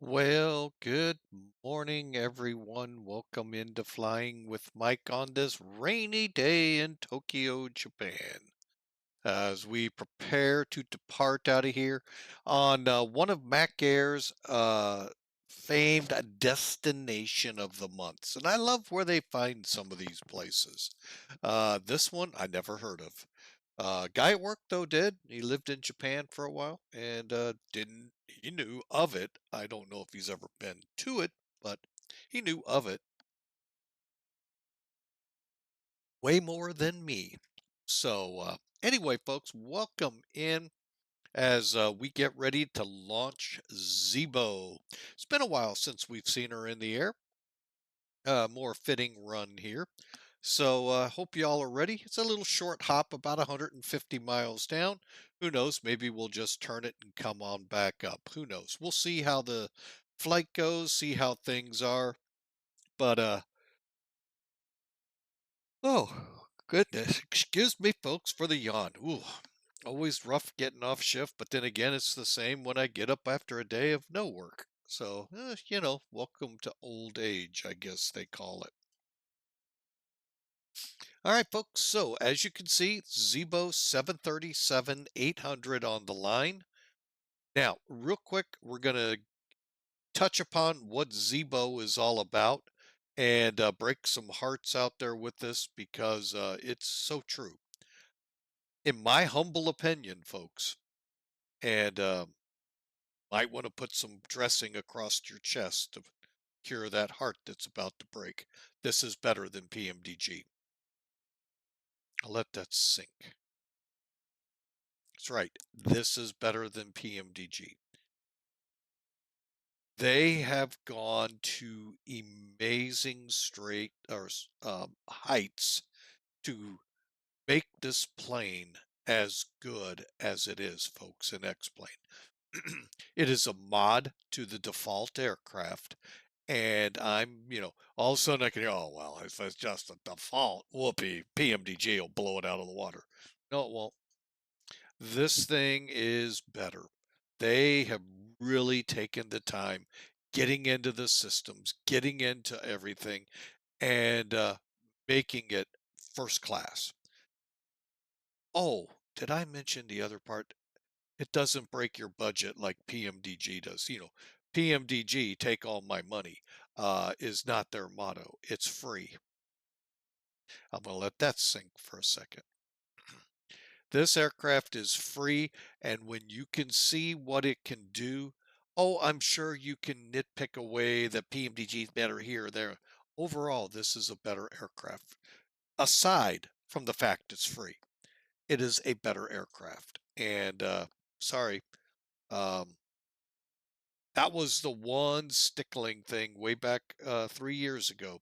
Well, good morning, everyone. Welcome into Flying with Mike on this rainy day in Tokyo, Japan. As we prepare to depart out of here on one of Mac Air's famed destination of the months. And I love where they find some of these places. This one I never heard of. Guy at work though did. He lived in Japan for a while and didn't. He knew of it. I don't know if he's ever been to it, but he knew of it way more than me. So anyway, folks, welcome in as we get ready to launch Zibo. It's been a while since we've seen her in the air. More fitting run here. So hope y'all are ready. It's a little short hop, about 150 miles down. Who knows? Maybe we'll just turn it and come on back up. Who knows? We'll see how the flight goes, see how things are. But oh goodness, excuse me, folks, for the yawn. Ooh, always rough getting off shift, but then again, it's the same when I get up after a day of no work. So, welcome to old age, I guess they call it. All right, folks. So as you can see, Zibo 737-800 on the line. Now, real quick, we're going to touch upon what Zibo is all about and break some hearts out there with this because it's so true. In my humble opinion, folks, and might want to put some dressing across your chest to cure that heart that's about to break. This is better than PMDG. I'll let that sink. That's right. This is better than PMDG. They have gone to amazing straight or heights to make this plane as good as it is, folks, in X-Plane. It is a mod to the default aircraft, and all of a sudden I can hear, oh, well, if it's just a default, whoopee, PMDG will blow it out of the water. No, it won't. This thing is better. They have really taken the time getting into the systems, getting into everything, and making it first class. Oh, did I mention the other part? It doesn't break your budget like PMDG does. PMDG, take all my money, is not their motto. It's free. I'm going to let that sink for a second. This aircraft is free, and when you can see what it can do, oh, I'm sure you can nitpick away that PMDG is better here or there. Overall, this is a better aircraft. Aside from the fact it's free, it is a better aircraft. And sorry, um, that was the one stickling thing way back 3 years ago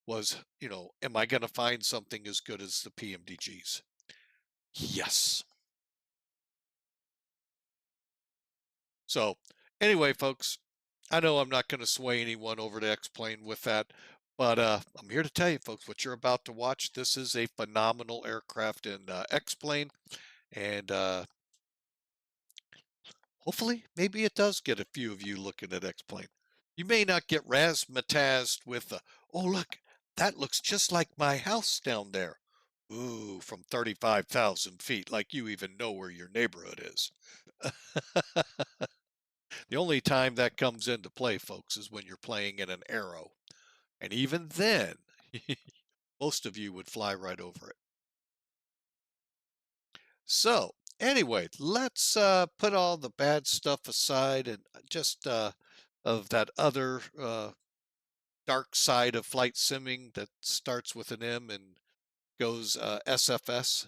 was, am I going to find something as good as the PMDGs? Yes. So, anyway, folks, I know I'm not going to sway anyone over to X-Plane with that, but I'm here to tell you, folks, what you're about to watch. This is a phenomenal aircraft in X-Plane, and hopefully, maybe it does get a few of you looking at X-Plane. You may not get razzmatazed with, oh, look, that looks just like my house down there. Ooh, from 35,000 feet, like you even know where your neighborhood is. The only time that comes into play, folks, is when you're playing in an arrow. And even then, most of you would fly right over it. So, anyway, let's put all the bad stuff aside and just of that other dark side of flight simming that starts with an M and goes SFS.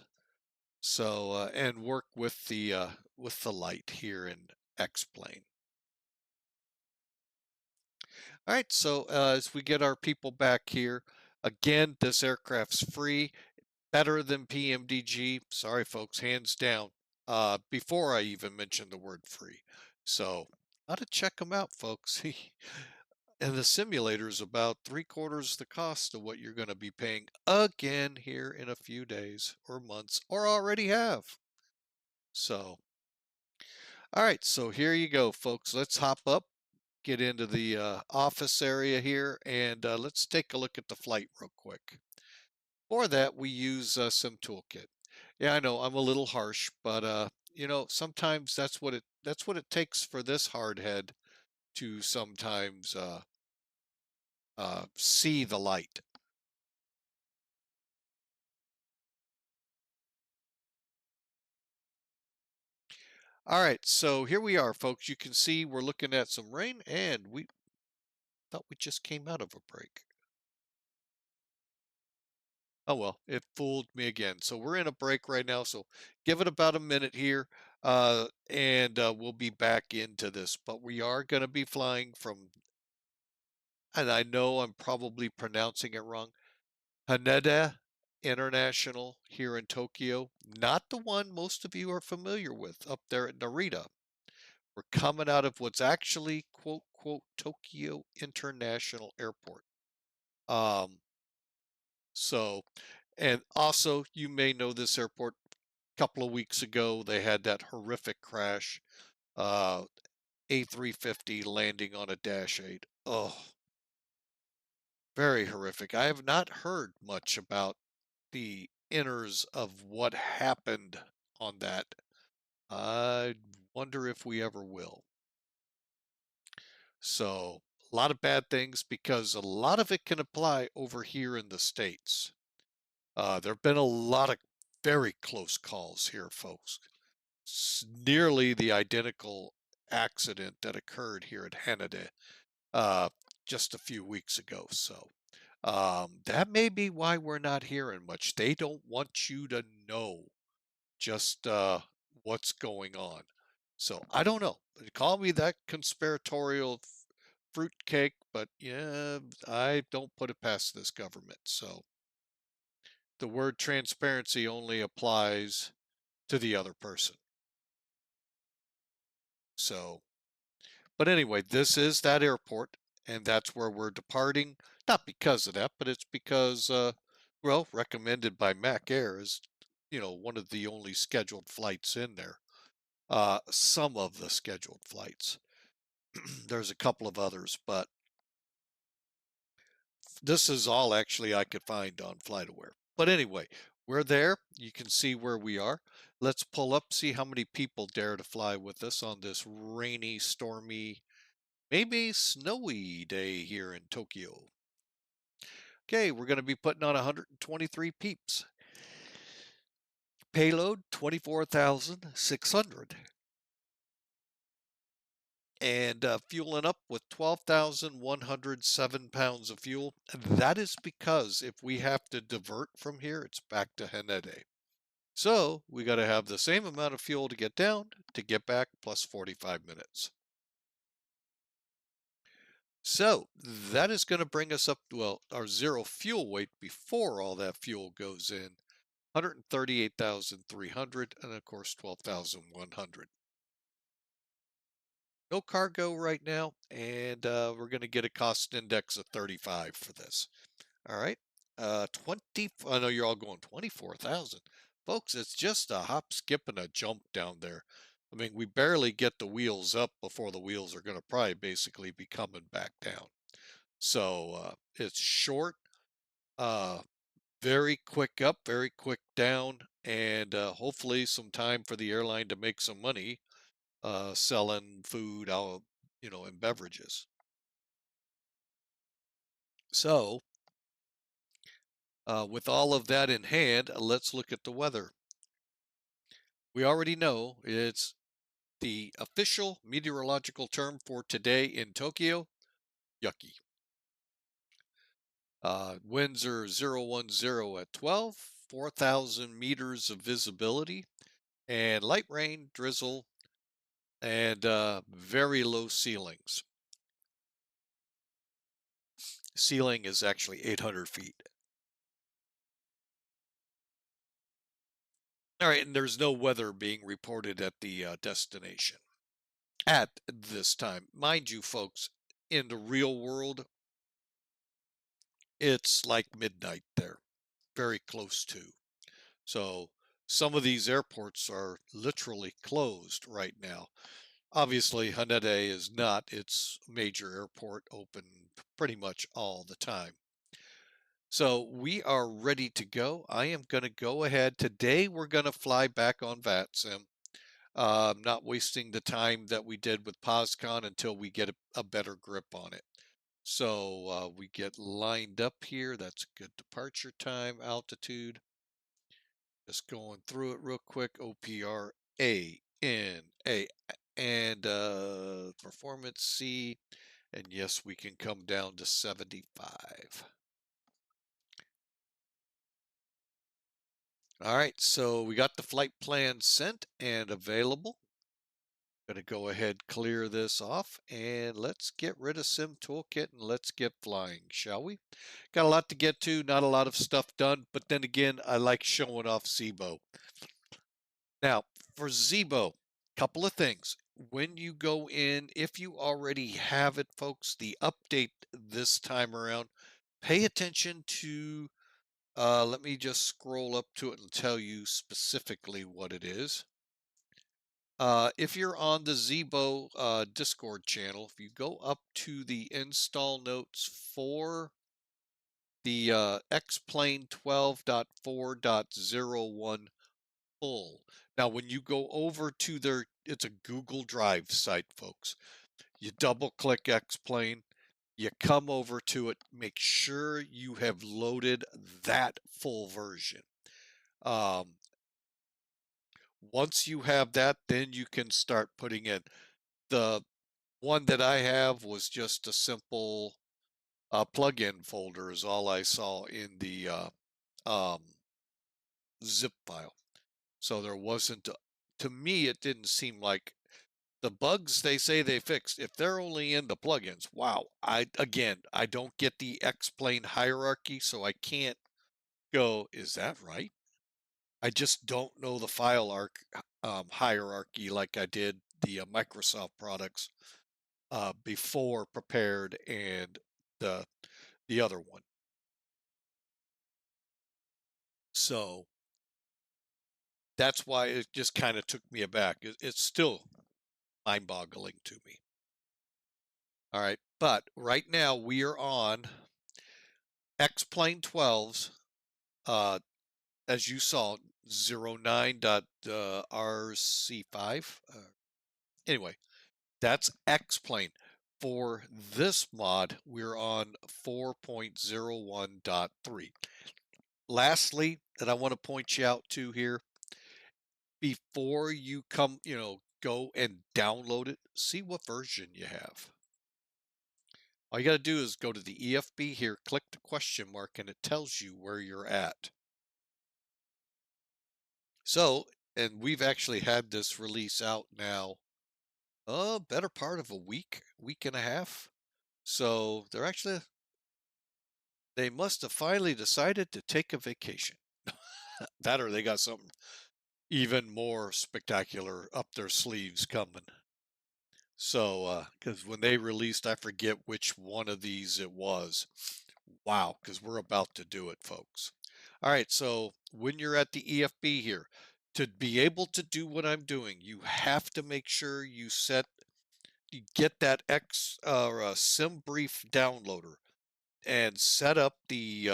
So, and work with the light here in X-Plane. All right, so as we get our people back here, again, this aircraft's free, better than PMDG. Sorry, folks, hands down. Before I even mentioned the word free, so ought to check them out, folks. And the simulator is about 3/4 the cost of what you're going to be paying again here in a few days or months, or already have. So, all right, so here you go, folks. Let's hop up. get into the office area here and let's take a look at the flight real quick. For that, we use some toolkit. Yeah, I know I'm a little harsh, but sometimes that's what it takes for this hardhead to sometimes see the light. All right, so here we are, folks. You can see we're looking at some rain, and we thought we just came out of a break. Oh well, it fooled me again. So we're in a break right now, so give it about a minute here, and we'll be back into this. But we are going to be flying from, and I know I'm probably pronouncing it wrong, Haneda International here in Tokyo, not the one most of you are familiar with up there at Narita. We're coming out of what's actually quote quote Tokyo International Airport. Um, so, and also you may know this airport. A couple of weeks ago, they had that horrific crash, uh, A350 landing on a Dash 8. Oh, very horrific. I have not heard much about the inners of what happened on that. I wonder if we ever will. So, a lot of bad things because a lot of it can apply over here in the States. There have been a lot of very close calls here, folks. Nearly the identical accident that occurred here at Haneda uh, just a few weeks ago. So that may be why we're not hearing much. They don't want you to know just what's going on. So I don't know. Call me that conspiratorial fruitcake, but yeah, I don't put it past this government. So the word transparency only applies to the other person. So, but anyway, this is that airport, and that's where we're departing. Not because of that, but it's because, well, recommended by Mac Air is, one of the only scheduled flights in there. Some of the scheduled flights. There's a couple of others, but this is all actually I could find on FlightAware. But anyway, we're there. You can see where we are. Let's pull up, see how many people dare to fly with us on this rainy, stormy, maybe snowy day here in Tokyo. Okay, we're going to be putting on 123 peeps. Payload 24,600. And fueling up with 12,107 pounds of fuel. And that is because if we have to divert from here, it's back to Haneda. So we got to have the same amount of fuel to get down, to get back, plus 45 minutes. So that is going to bring us up, well, our zero fuel weight before all that fuel goes in, 138,300, and of course 12,100. No cargo right now, and we're going to get a cost index of 35 for this. All right, 20. I know you're all going 24,000, folks. It's just a hop, skip, and a jump down there. I mean, we barely get the wheels up before the wheels are going to probably basically be coming back down. So it's short, uh, very quick up, very quick down, and hopefully some time for the airline to make some money selling food out, and beverages. So, with all of that in hand, let's look at the weather. We already know it's the official meteorological term for today in Tokyo, yucky. Winds are 010 at 12, 4,000 meters of visibility, and light rain, drizzle, and very low ceilings. Ceiling is actually 800 feet. All right, and there's no weather being reported at the destination at this time. Mind you, folks, in the real world, it's like midnight there, very close to. So some of these airports are literally closed right now. Obviously, Haneda is not its major airport open pretty much all the time. So we are ready to go. I am going to go ahead. Today we're going to fly back on VATSIM. Not wasting the time that we did with POSCON until we get a better grip on it. So we get lined up here. That's a good departure time, altitude. Just going through it real quick. OPR ANA and performance C. And yes, we can come down to 75. All right, so we got the flight plan sent and available. Going to go ahead, clear this off, and let's get rid of Sim Toolkit and let's get flying, shall we? Got a lot to get to, not a lot of stuff done, but then again, I like showing off Zibo. Now, for Zibo, couple of things. When you go in, if you already have it, folks, the update this time around, pay attention to, let me just scroll up to it and tell you specifically what it is. If you're on the Zibo Discord channel, if you go up to the install notes for the X-Plane 12.4.01 full. Now, when you go over to their, it's a Google Drive site, folks. You double click X-Plane, you come over to it, make sure you have loaded that full version. Once you have that, then you can start putting in. The one that I have was just a simple plugin folder is all I saw in the zip file. So there wasn't, to me, it didn't seem like the bugs they say they fixed. If they're only in the plugins, wow. I don't get the X-Plane hierarchy, so I can't go, is that right? I just don't know the file hierarchy like I did the Microsoft products before Prepared and the other one. So that's why it just kind of took me aback. It's still mind-boggling to me. All right, but right now we are on X-Plane 12's, as you saw, 09.RC5. Anyway, that's X-Plane. For this mod, we're on 4.01.3. Lastly, that I want to point you out to here, before you come, go and download it, see what version you have. All you got to do is go to the EFB here, click the question mark, and it tells you where you're at. So, and we've actually had this release out now, better part of a week and a half. So they must have finally decided to take a vacation. That or they got something even more spectacular up their sleeves coming. So, because when they released, I forget which one of these it was. Wow, because we're about to do it, folks. All right, so when you're at the EFB here, to be able to do what I'm doing, you have to make sure you get that sim brief downloader and set up the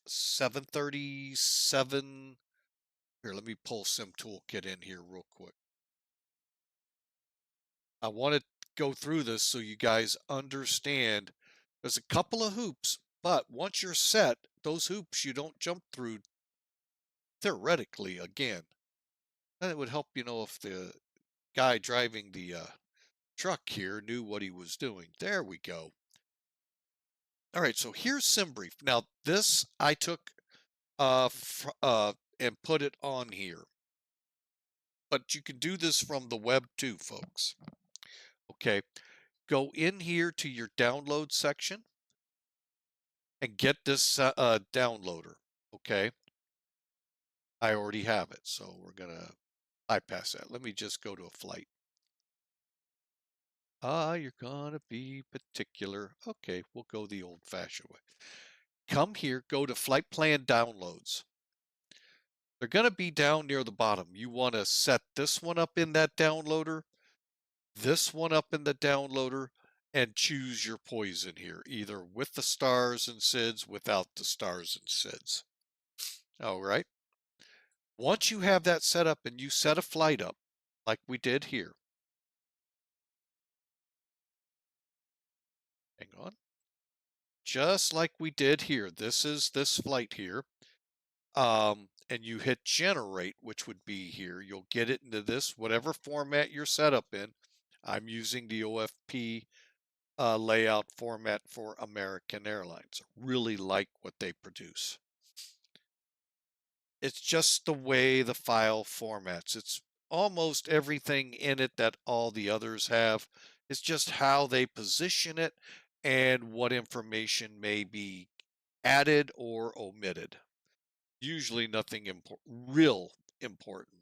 737. Here, let me pull Sim Toolkit in here real quick. I want to go through this so you guys understand. There's a couple of hoops, but once you're set, those hoops you don't jump through theoretically again. And it would help if the guy driving the truck here knew what he was doing. There we go. All right, so here's SimBrief. Now this I took and put it on here. But you can do this from the web too, folks. Okay, go in here to your download section and get this downloader. Okay, I already have it, so we're gonna bypass that. Let me just go to a flight. You're gonna be particular. Okay, we'll go the old-fashioned way. Come here, go to flight plan downloads. They're gonna be down near the bottom. You want to set this one up in that downloader. this one up in the downloader and choose your poison here, either with the stars and SIDS, without the stars and SIDS. All right. Once you have that set up and you set a flight up, like we did here, hang on, just like we did here, this is this flight here, and you hit generate, which would be here, you'll get it into this, whatever format you're set up in. I'm using the OFP layout format for American Airlines. Really like what they produce. It's just the way the file formats. It's almost everything in it that all the others have. It's just how they position it and what information may be added or omitted. Usually nothing real important.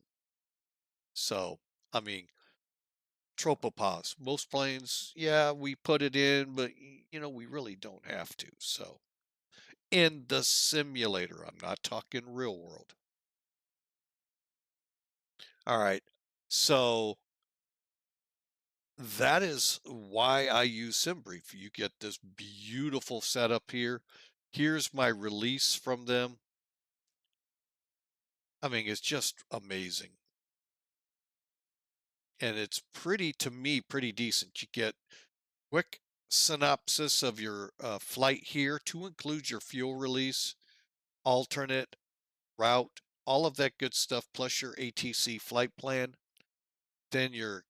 So, I mean, tropopause. Most planes, yeah, we put it in, but we really don't have to. So, in the simulator, I'm not talking real world. All right. So, that is why I use SimBrief. You get this beautiful setup here. Here's my release from them. I mean, it's just amazing. And it's to me, pretty decent. You get quick synopsis of your flight here to include your fuel release, alternate, route, all of that good stuff, plus your ATC flight plan, then your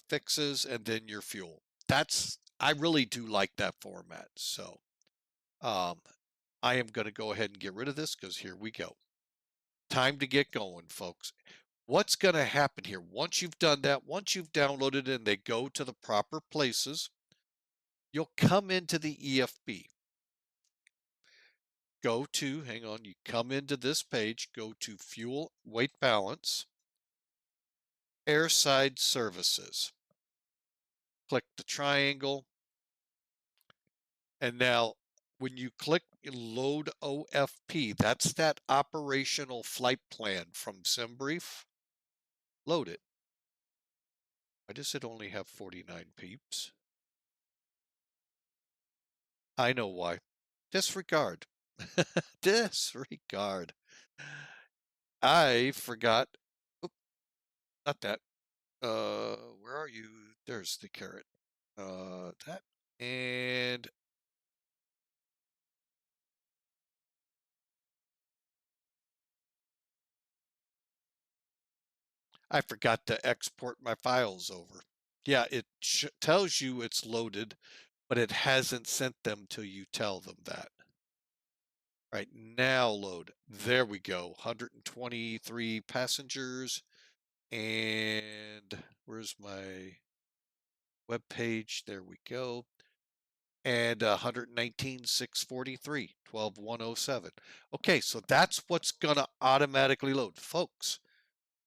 fixes, and then your fuel. I really do like that format. So I am going to go ahead and get rid of this because here we go. Time to get going, folks. What's going to happen here? Once you've done that, once you've downloaded it and they go to the proper places, you'll come into the EFB. Hang on, you come into this page, go to Fuel Weight Balance, Airside Services. Click the triangle. And now when you click Load OFP, that's that operational flight plan from SimBrief. Load it. Why does it only have 49 peeps? I know why. Disregard. Disregard. I forgot. Oop, not that. Where are you? There's the carrot. That. And I forgot to export my files over. Yeah, it tells you it's loaded, but it hasn't sent them till you tell them that. Right, now load. There we go. 123 passengers. And where's my web page? There we go. And 119,643, 12,107. Okay, so that's what's going to automatically load. Folks,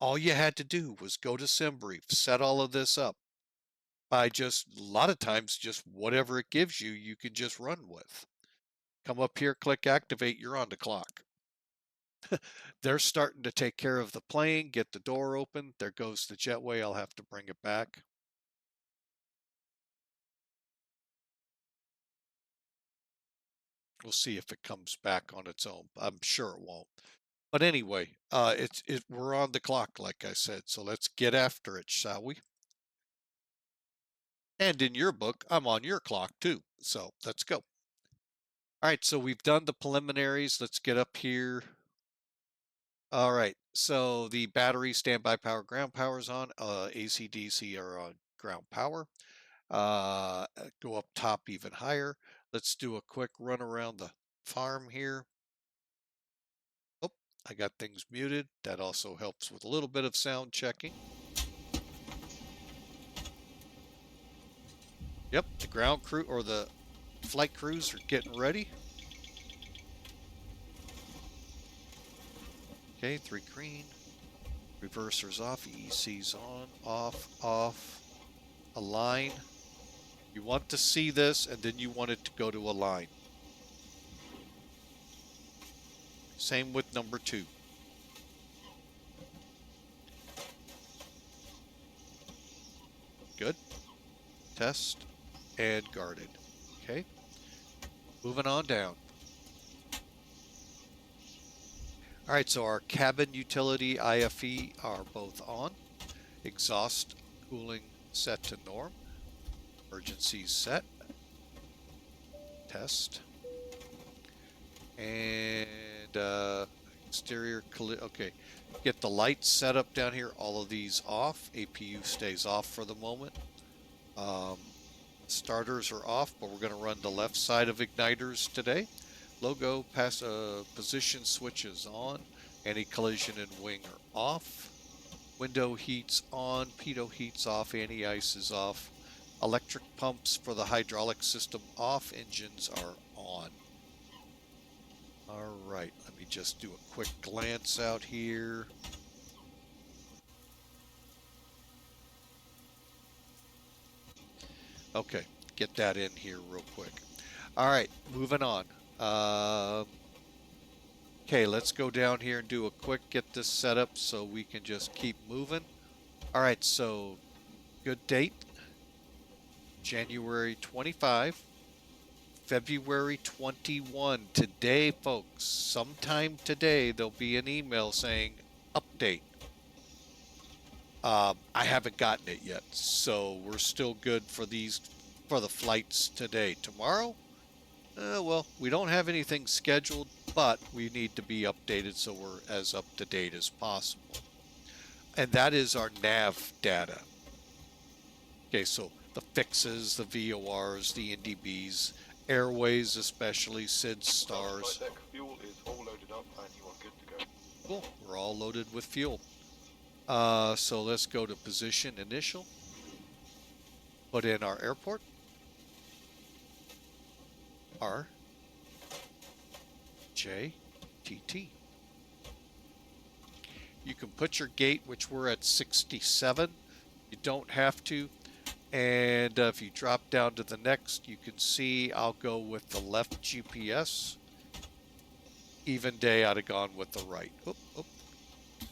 all you had to do was go to SimBrief, set all of this up by just, a lot of times, just whatever it gives you, you can just run with. Come up here, click activate, you're on the clock. They're starting to take care of the plane, get the door open. There goes the jetway. I'll have to bring it back. We'll see if it comes back on its own. I'm sure it won't. But anyway, we're on the clock, like I said. So let's get after it, shall we? And in your book, I'm on your clock too. So let's go. All right, so we've done the preliminaries. Let's get up here. All right, so the battery, standby power, ground power is on. AC, DC are on ground power. Go up top even higher. Let's do a quick run around the farm here. Oh, I got things muted. That also helps with a little bit of sound checking. Yep, the ground crew or the flight crews are getting ready. Okay, 3 green. Reversers off, EC's on, off, align. You want to see this, and then you want it to go to align. Same with number 2. test, and guarded. Okay, moving on down. All right, so our cabin utility IFE are both on. Exhaust cooling set to norm. Emergencies set. Test. And exterior, okay. Get the lights set up down here. All of these off. APU stays off for the moment. Starters are off, but we're going to run the left side of igniters today. Logo position switches on. Anti-collision and wing are off. Window heats on. Pitot heats off. Anti-ice is off. Electric pumps for the hydraulic system off. Engines are on. All right, let me just do a quick glance out here. Okay, get that in here real quick. All right, moving on. Okay, let's go down here and do a quick get this set up so we can just keep moving. All right, so good date, January 25, February 21. Today, folks, sometime today, there'll be an email saying update. I haven't gotten it yet, so we're still good for the flights today. Tomorrow, well, we don't have anything scheduled, but we need to be updated so we're as up to date as possible. And that is our nav data. Okay, so the fixes, the VORs, the NDBs, airways, especially SIDS, stars. Fuel is all loaded up and you are good to go. Cool, we're all loaded with fuel. So let's go to position initial. Put in our airport. RJTT. You can put your gate, which we're at 67. You don't have to. And if you drop down to the next, you can see I'll go with the left GPS. Even day, I'd have gone with the right. Oop, oop.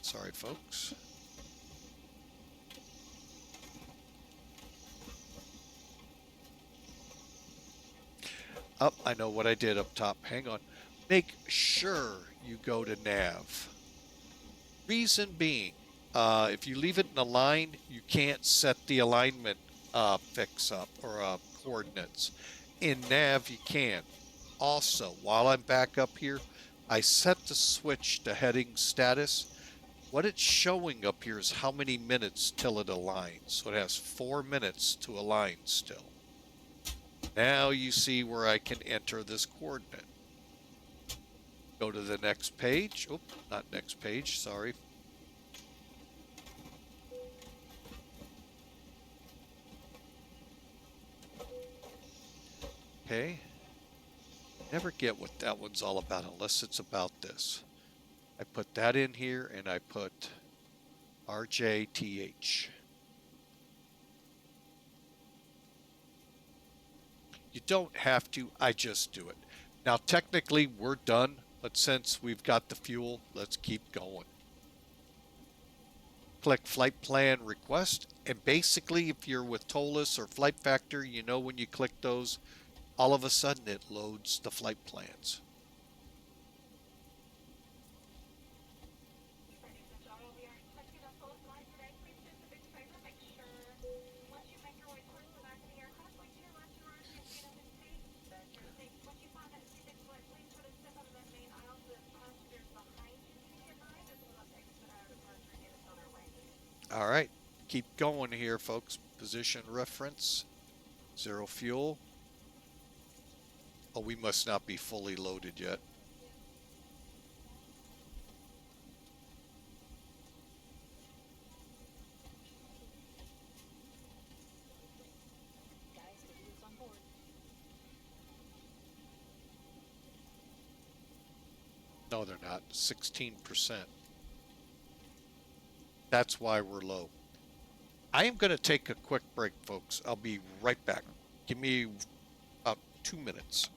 Sorry, folks. Oh, I know what I did up top. Hang on. Make sure you go to nav. Reason being, if you leave it in a line, you can't set the alignment fix up or coordinates. In nav, you can. Also, while I'm back up here, I set the switch to heading status. What it's showing up here is how many minutes till it aligns. So it has 4 minutes to align still. Now you see where I can enter this coordinate. Go to the next page. Oh, not next page, sorry. Okay. Never get what that one's all about unless it's about this. I put that in here and I put RJTH. You don't have to, I just do it. Now technically we're done, but since we've got the fuel, let's keep going. Click Flight Plan Request, and basically if you're with Tolus or Flight Factor, you know when you click those, all of a sudden it loads the flight plans. All right, keep going here, folks. Position reference, 0 fuel. Oh, we must not be fully loaded yet. No, they're not. 16%. That's why we're low. I am going to take a quick break, folks. I'll be right back. Give me about 2 minutes.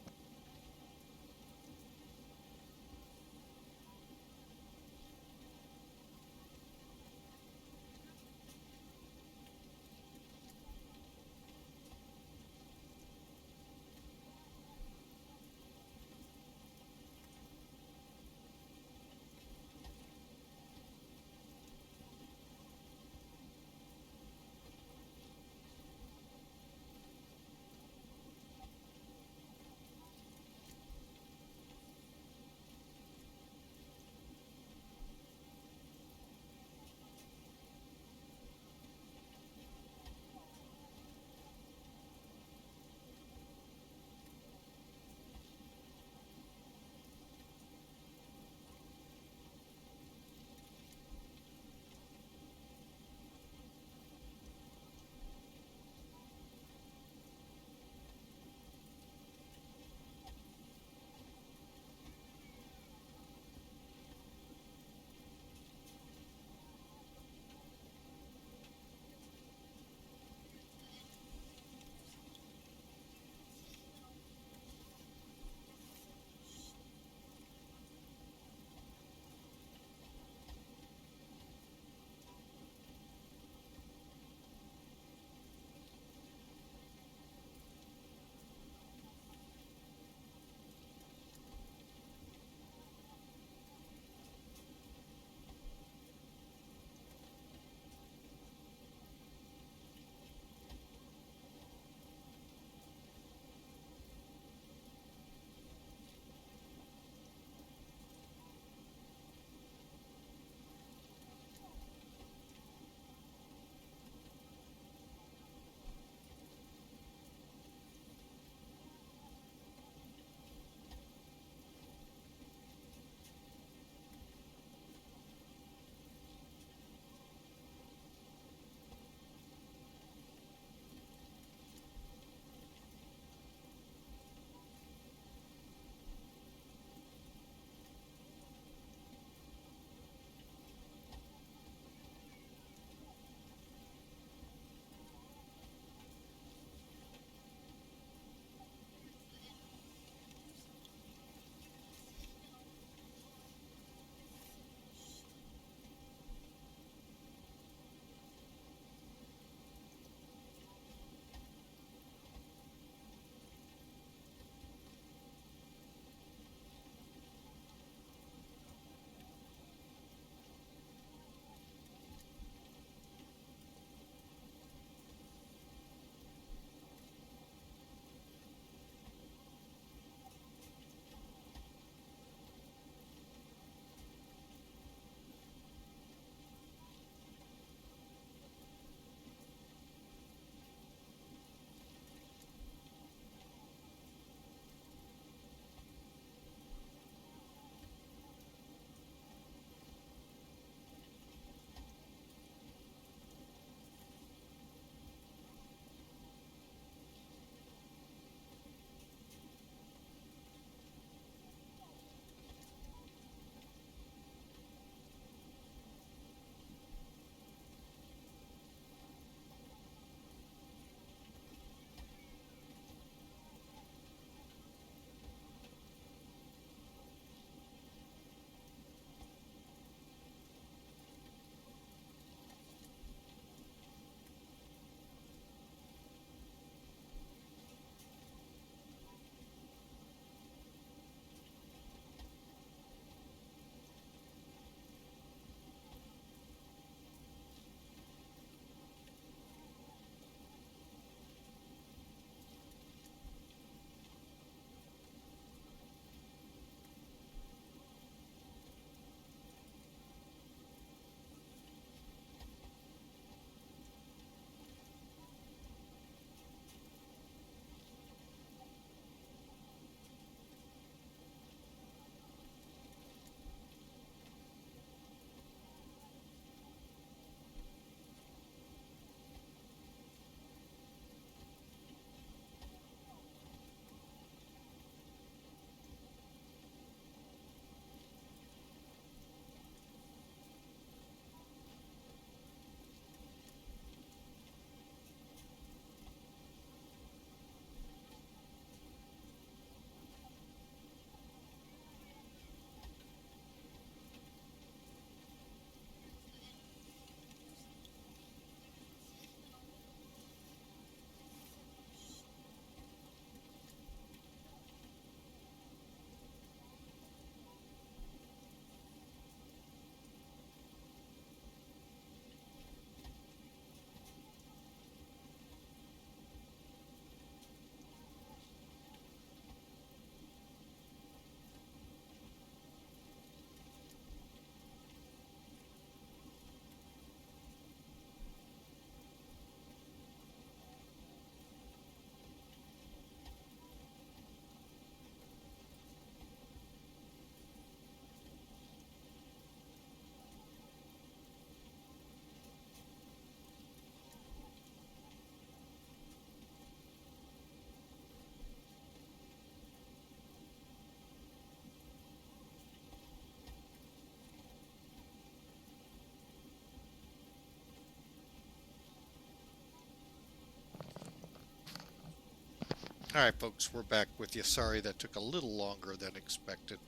Alright folks, we're back with you. Sorry that took a little longer than expected.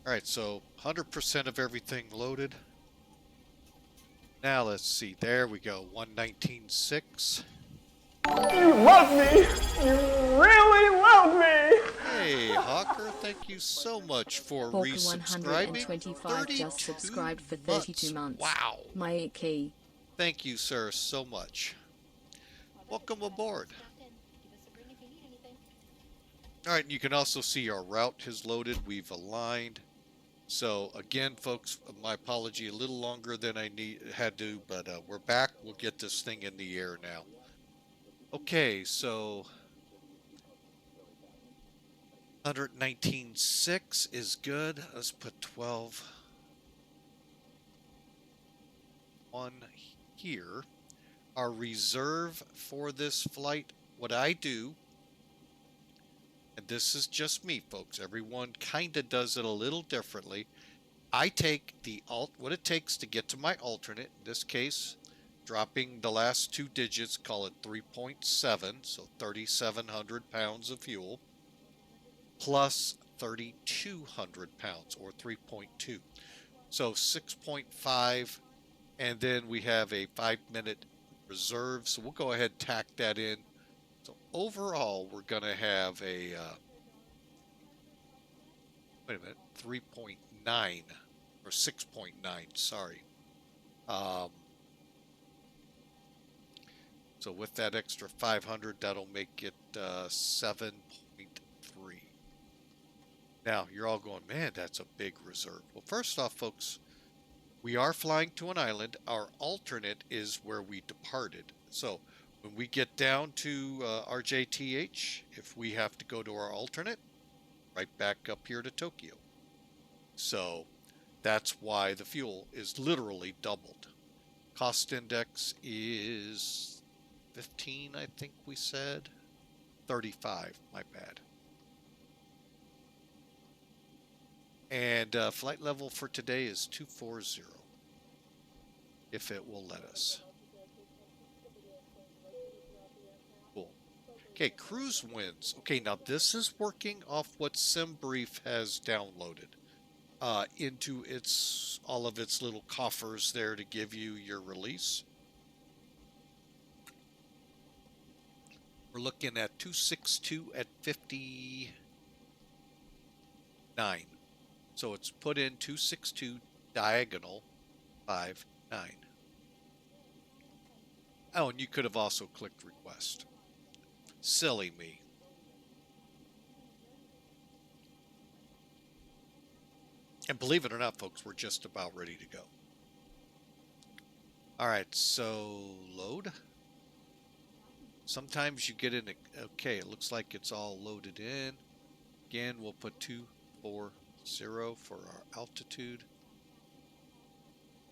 Alright, so 100% of everything loaded. Now let's see, there we go, 119.6. You love me! You really love me! Hey, Hawker, thank you so much for resubscribing. 125 just 32 subscribed for 32 months. Wow. My key. Thank you, sir, so much. Welcome aboard. Alright, and you can also see our route has loaded. We've aligned. So, again, folks, my apology, a little longer than I had to, but we're back. We'll get this thing in the air now. Okay, so 119.6 is good. Let's put 12 on here. Our reserve for this flight, what I do, and this is just me, folks, everyone kind of does it a little differently. I take what it takes to get to my alternate, in this case, dropping the last two digits, call it 3.7, so 3,700 pounds of fuel, plus 3,200 pounds, or 3.2. So 6.5, and then we have a 5-minute reserve, so we'll go ahead and tack that in. So overall, we're going to have a, wait a minute, 3.9, or 6.9, sorry. So with that extra 500, that'll make it 7.3. Now, you're all going, man, that's a big reserve. Well, first off, folks, we are flying to an island. Our alternate is where we departed. So when we get down to RJTH, if we have to go to our alternate, right back up here to Tokyo. So that's why the fuel is literally doubled. Cost index is 15, I think we said. 35, my bad. And flight level for today is 240, if it will let us. Cool. Okay, cruise winds. Okay, now this is working off what SimBrief has downloaded into all of its little coffers there to give you your release. We're looking at 262 at 59. So it's put in 262 diagonal 59. Oh, and you could have also clicked request. Silly me. And believe it or not, folks, we're just about ready to go. All right, so load. Sometimes you get in, okay, it looks like it's all loaded in. Again, we'll put 240 for our altitude.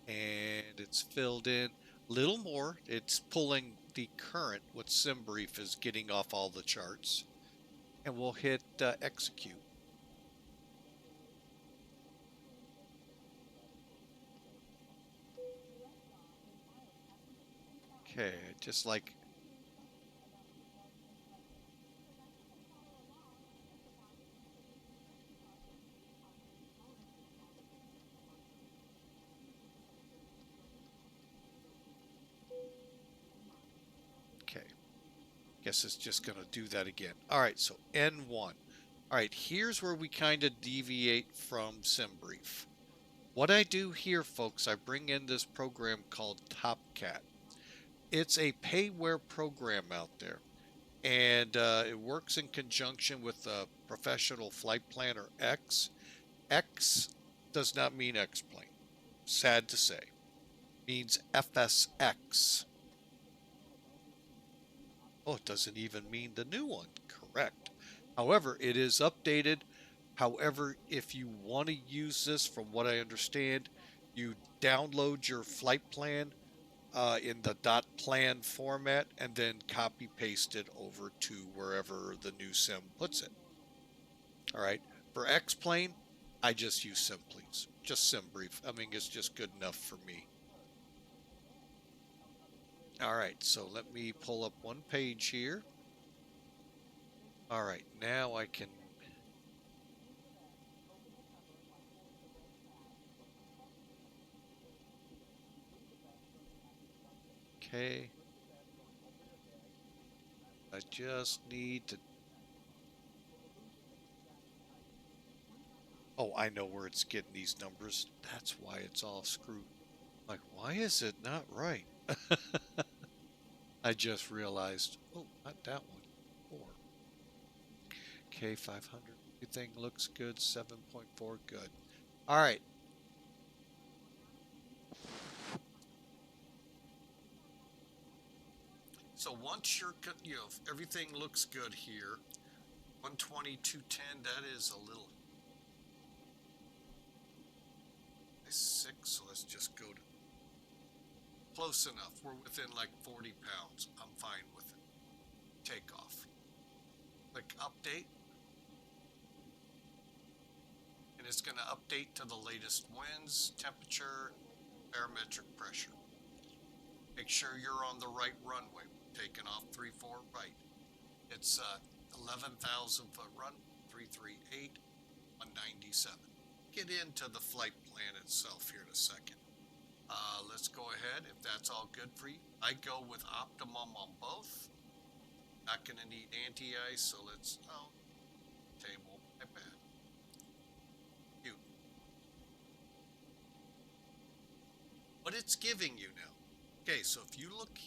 And it's filled in. Little more, it's pulling the current, what SimBrief is getting off all the charts. And we'll hit execute. Okay, just like guess it's just going to do that again. All right, so N1. All right, here's where we kind of deviate from SimBrief. What I do here, folks, I bring in this program called TopCat. It's a payware program out there, and it works in conjunction with Professional Flight Planner X. X does not mean X-Plane. Sad to say. It means FSX. Oh, it doesn't even mean the new one. Correct. However, it is updated. However, if you want to use this, from what I understand, you download your flight plan in the .plan format and then copy paste it over to wherever the new sim puts it. All right. For X-Plane, I just use SimPlease. Just SimBrief. I mean, it's just good enough for me. All right, so let me pull up one page here. All right, now I can. Okay. I just need to. Oh, I know where it's getting these numbers. That's why it's all screwed. Like, why is it not right? I just realized. Oh, not that one. 4. Okay, 500. Everything looks good. 7.4, good. All right. So once if everything looks good here, 120, 210, that is a little 6, so let's just go to close enough. We're within like 40 pounds. I'm fine with it. Take off. Click update. And it's going to update to the latest winds, temperature, barometric pressure. Make sure you're on the right runway. Taking off 34 right. It's 11,000 foot run, 338, 197. Get into the flight plan itself here in a second. Let's go ahead if that's all good for you. I go with optimum on both. Not going to need anti-ice, so let's, table, my bad. Cute. But it's giving you now. Okay, so if you look,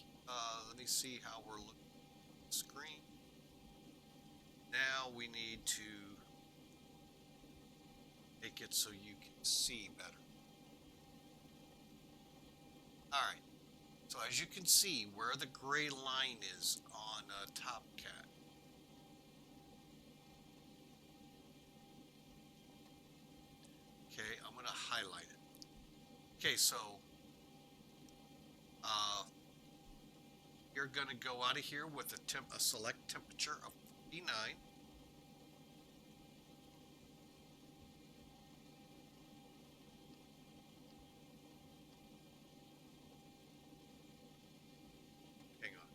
let me see how we're looking at the screen. Now we need to make it so you can see better. All right, so as you can see where the gray line is on Top Cat. Okay, I'm going to highlight it. Okay, so you're going to go out of here with a select temperature of 49. Hang on,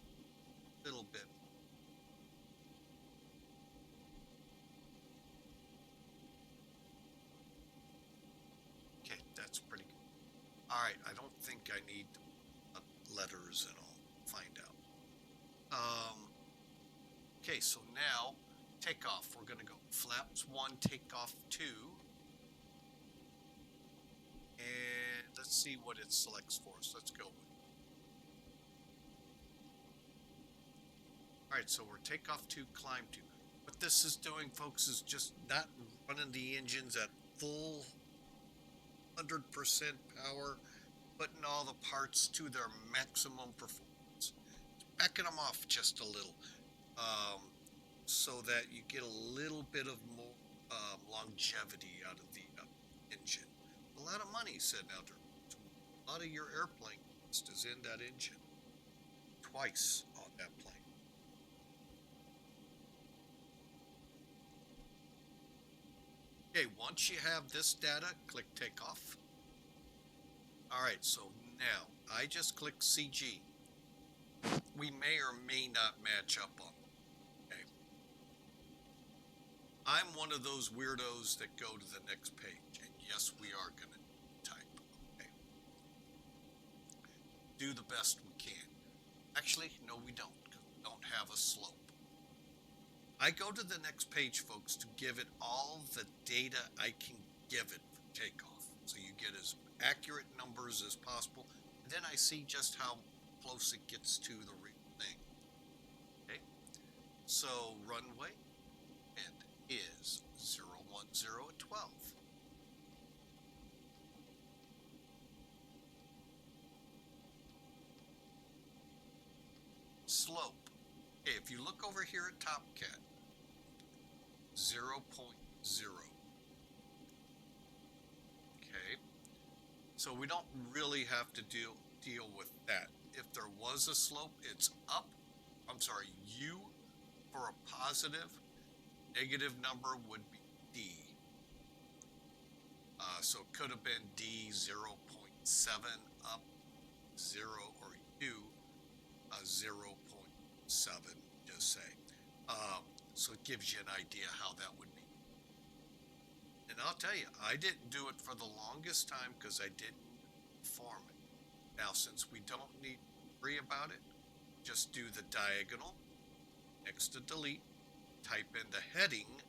a little bit. Okay, that's pretty good. All right, I don't think I need letters and all. Find out. Okay, so now takeoff. We're going to go flaps 1, takeoff 2. And let's see what it selects for us. Let's go with it. All right, so we're takeoff 2, climb 2. What this is doing, folks, is just not running the engines at full 100% power, putting all the parts to their maximum performance. Backing them off just a little, so that you get a little bit of more longevity out of the engine. A lot of money sitting out there. A lot of your airplane cost is in that engine. Twice on that plane. Okay, once you have this data, click takeoff. All right, so now I just click CG. We may or may not match up on them. Okay. I'm one of those weirdos that go to the next page, and yes, we are going to type. Okay. Do the best we can. Actually, no, we don't, because we don't have a slope. I go to the next page, folks, to give it all the data I can give it for takeoff, so you get as accurate numbers as possible. And then I see just how close it gets to the real thing. Okay, so runway and is 010 at 12. Slope. Okay, if you look over here at Top Cat, 0.0. Okay, so we don't really have to deal with that. If there was a slope, it's up. I'm sorry, U for a positive. Negative number would be D. So it could have been D 0.7 up 0 or U 0.7, just say. So it gives you an idea how that would be. And I'll tell you, I didn't do it for the longest time because I didn't form it. Now, since we don't need to worry about it, just do the diagonal next to delete, type in the heading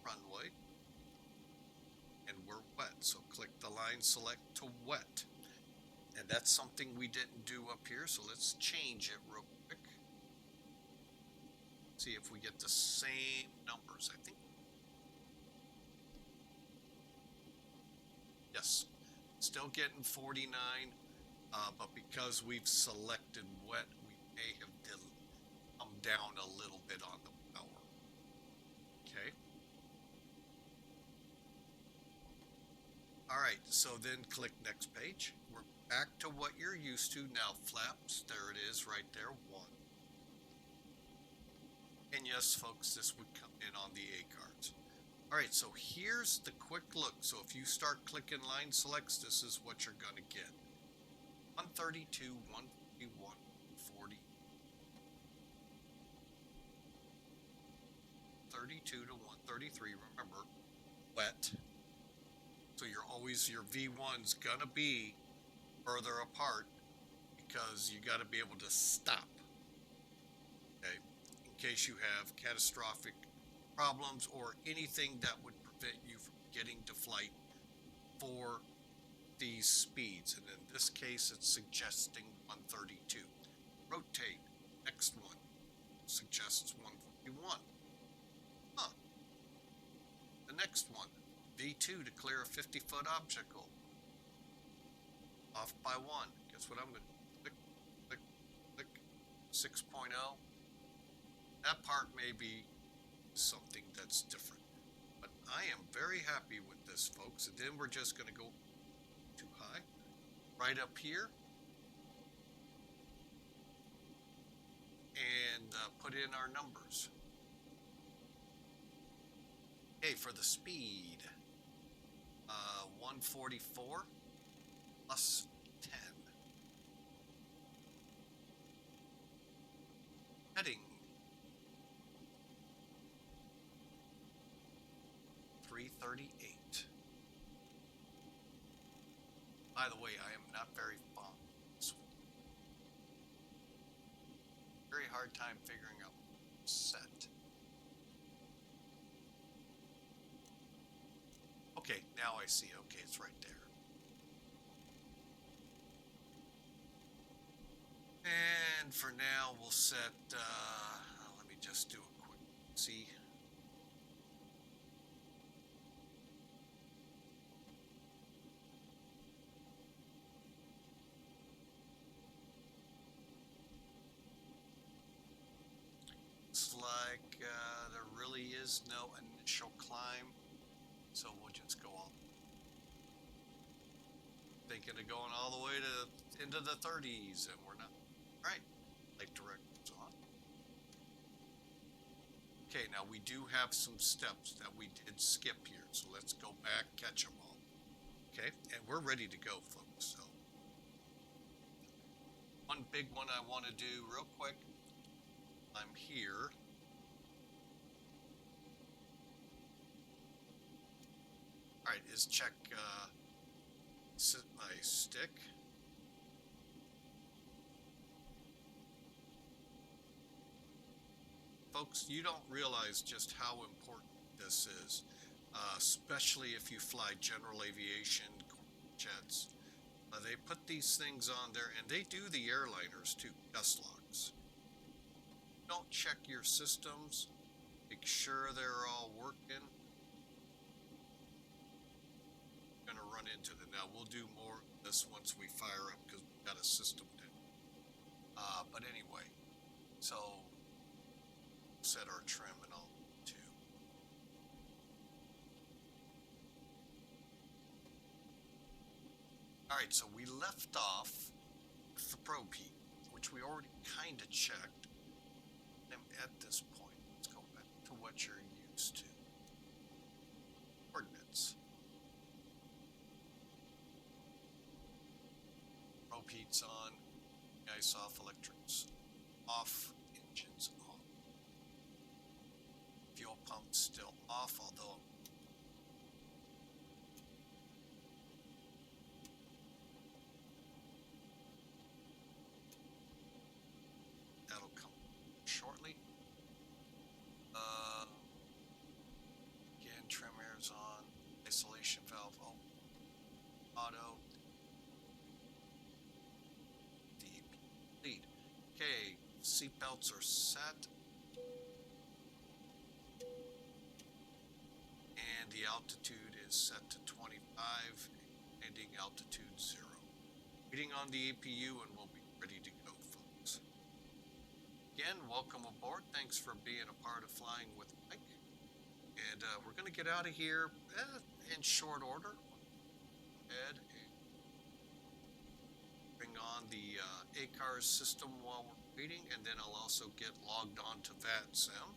runway, and we're wet. So click the line select to wet. And that's something we didn't do up here, so let's change it real quick. See if we get the same numbers, I think. Yes, still getting 49, but because we've selected wet, we may have come down a little bit on the power. Okay. All right, so then click next page. We're back to what you're used to. Now flaps, there it is right there, 1. And yes, folks, this would come in on the A cards. All right, so here's the quick look. So if you start clicking line selects, this is what you're going to get. 132, 141, 40. 32 to 133, remember, wet. So you're always, your V1's gonna be further apart because you gotta be able to stop. Okay, in case you have catastrophic problems or anything that would prevent you from getting to flight for these speeds. And in this case, it's suggesting 132. Rotate, next one, suggests 141. The next one, V2 to clear a 50-foot obstacle. Off by 1. Guess what I'm going to click, click, click, 6.0. That part may be something that's different. But I am very happy with this, folks. And then we're just going to go too high. Right up here. And put in our numbers. Okay, for the speed, 144 plus 10. Heading, 338. By the way, I am not very fond of this one. Very hard time figuring out set. Okay, now I see. Okay, it's right there. And for now, we'll set, let me just do a quick see. Looks like there really is no initial climb. So we'll just go on. Thinking of going all the way to into the 30s, and we're not. All right, light directions on. Okay, now we do have some steps that we did skip here, so let's go back, catch them all. Okay, and we're ready to go, folks. So one big one I want to do real quick. I'm here. All right, is check my stick. Folks, you don't realize just how important this is, especially if you fly general aviation jets. They put these things on there, and they do the airliners too, gust locks. Don't check your systems, make sure they're all working. Going to run into them. Now we'll do more of this once we fire up because we've got a system down. But anyway, so set our trim and all too. All right, so we left off with the probe heat, which we already kind of checked. And at this point, let's go back to what you're used to. Coordinates. Probe heat's on, ice off, electrics off, engines on. If still off, although that'll come shortly. Again, trim air's on, isolation valve open, auto, deep lead. Okay, seatbelts are set. And the altitude is set to 25, landing altitude 0. Reading on the APU and we'll be ready to go, folks. Again, welcome aboard. Thanks for being a part of Flying with Mike. And we're going to get out of here in short order. And bring on the ACARS system while we're waiting, and then I'll also get logged on to VATSIM.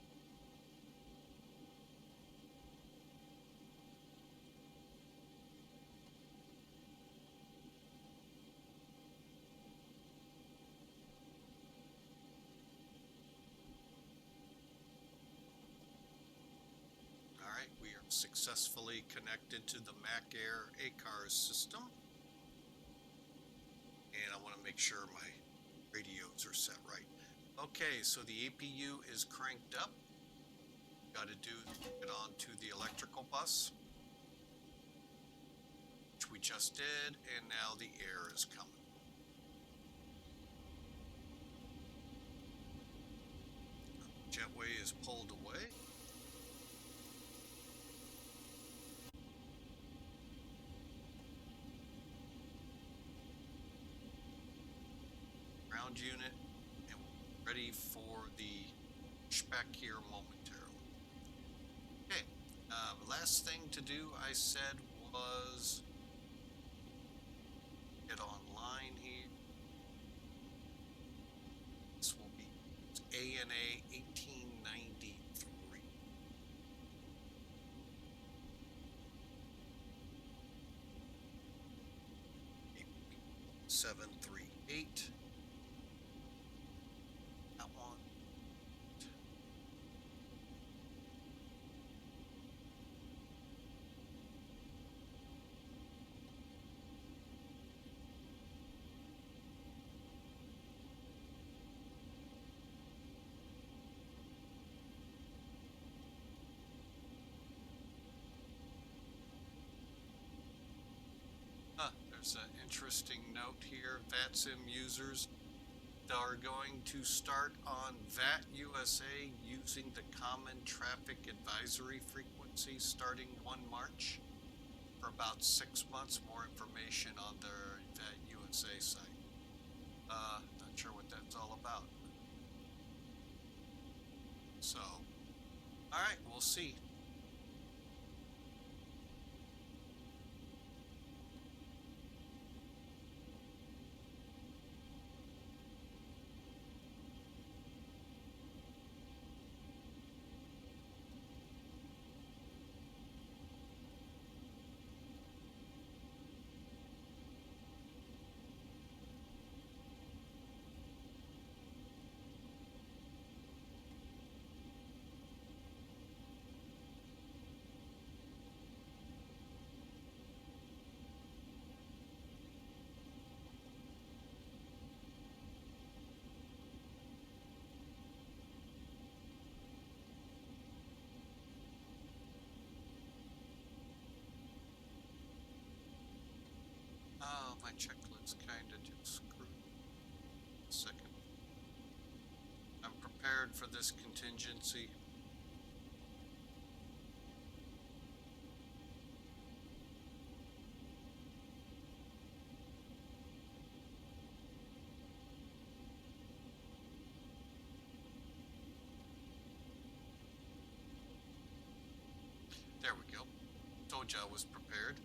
We are successfully connected to the Mac Air ACARS system. And I want to make sure my radios are set right. Okay, so the APU is cranked up. Got to do get onto the electrical bus, which we just did, and now the air is coming. Jetway is pulled away. Ground unit, and we're ready for the pushback here momentarily. Okay, last thing to do, I said, was get online here. This will be ANA 1893. Seven, 3, 8. That one. There's an interesting note here. VATSIM users are going to start on VAT USA using the Common Traffic Advisory frequency starting 1 March for about 6 months. More information on their VAT USA site. Not sure what that's all about. So, all right, we'll see. My checklist kind of just screwed. Second. I'm prepared for this contingency. There we go. Told you I was prepared.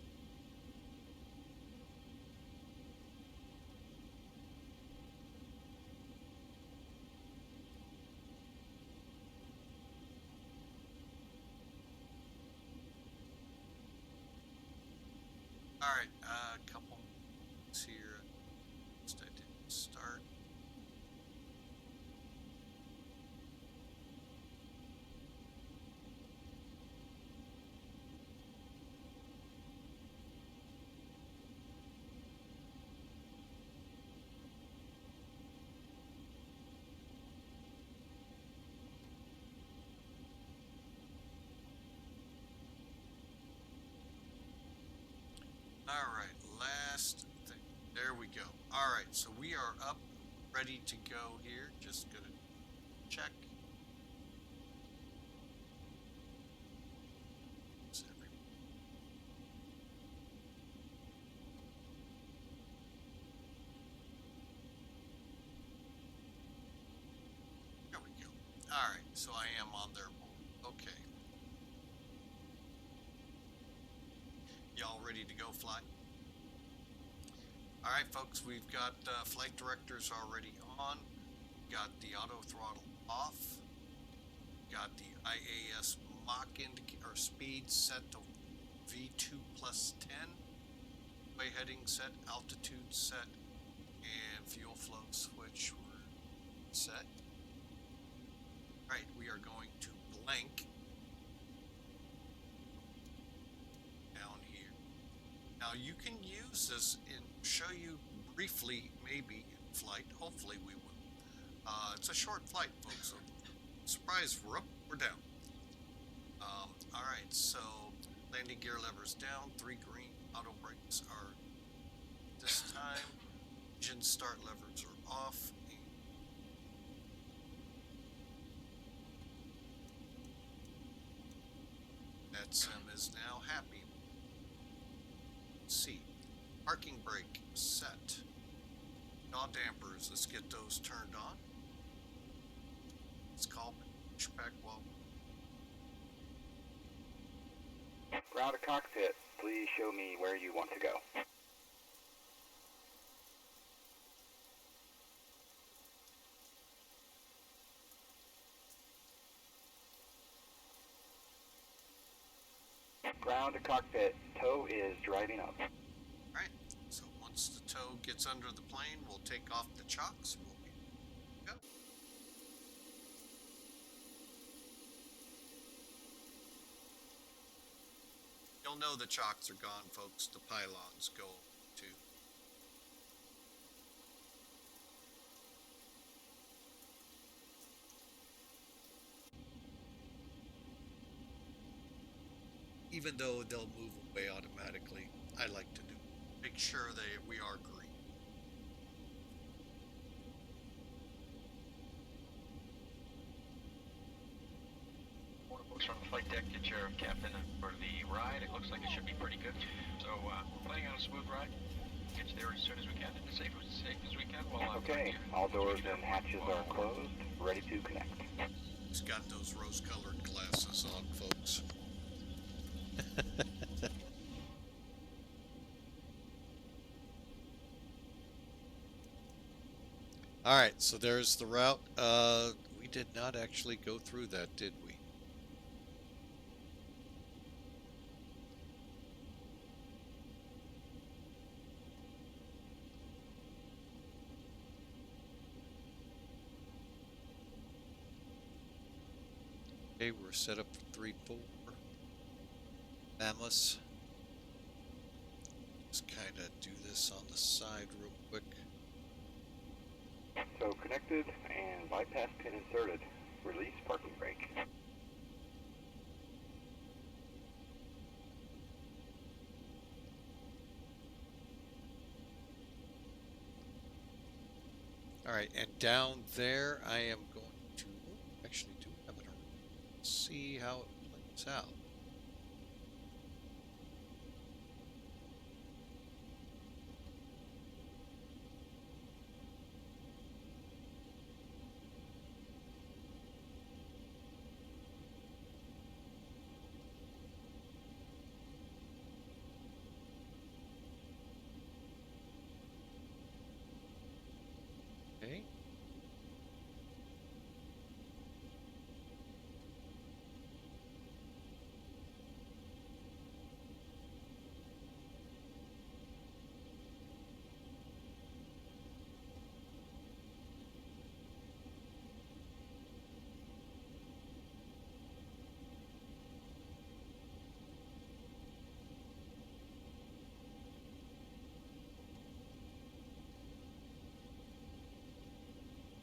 All right, a couple minutes here. I didn't start. Alright, so we are up, ready to go here. Just gonna check. There we go. Alright, so I am on their board. Okay. Y'all ready to go fly? Alright folks, we've got flight directors already on. Got the auto throttle off. Got the IAS Mach indicator speed set to V2 plus 10. Way heading set, altitude set, and fuel flow switch were set. Alright, we are going to blank down here. Now you can use this and show you briefly, maybe in flight. Hopefully we will. It's a short flight, folks. So surprise, we're up, we're down. Alright, so landing gear levers down, 3 green, auto brakes are this time, engine start levers are off. Sim is now happy. C. Parking brake set. Yaw dampers, let's get those turned on. Let's call pushback while. Ground to cockpit, please show me where you want to go. Ground to cockpit, tow is driving up. Alright, so once the tow gets under the plane, we'll take off the chocks. We'll be go. You'll know the chocks are gone, folks. The pylons go too. Even though they'll move away automatically, I like to make sure we are green. Morning, folks from the flight deck. Get your captain for the ride. It looks like it should be pretty good. So we're planning on a smooth ride. Get you there as soon as we can and as safe as we can. Well, okay, all doors and hatches are closed, ready to connect. He's got those rose-colored glasses on, folks. Alright, so there's the route. We did not actually go through that, did we? Okay, we're set up for 3-4. Mammoths. Just kind of do this on the side real quick. So connected and bypass pin inserted. Release parking brake. Alright, and down there I am going to actually do have it around. See how it plays out. Okay.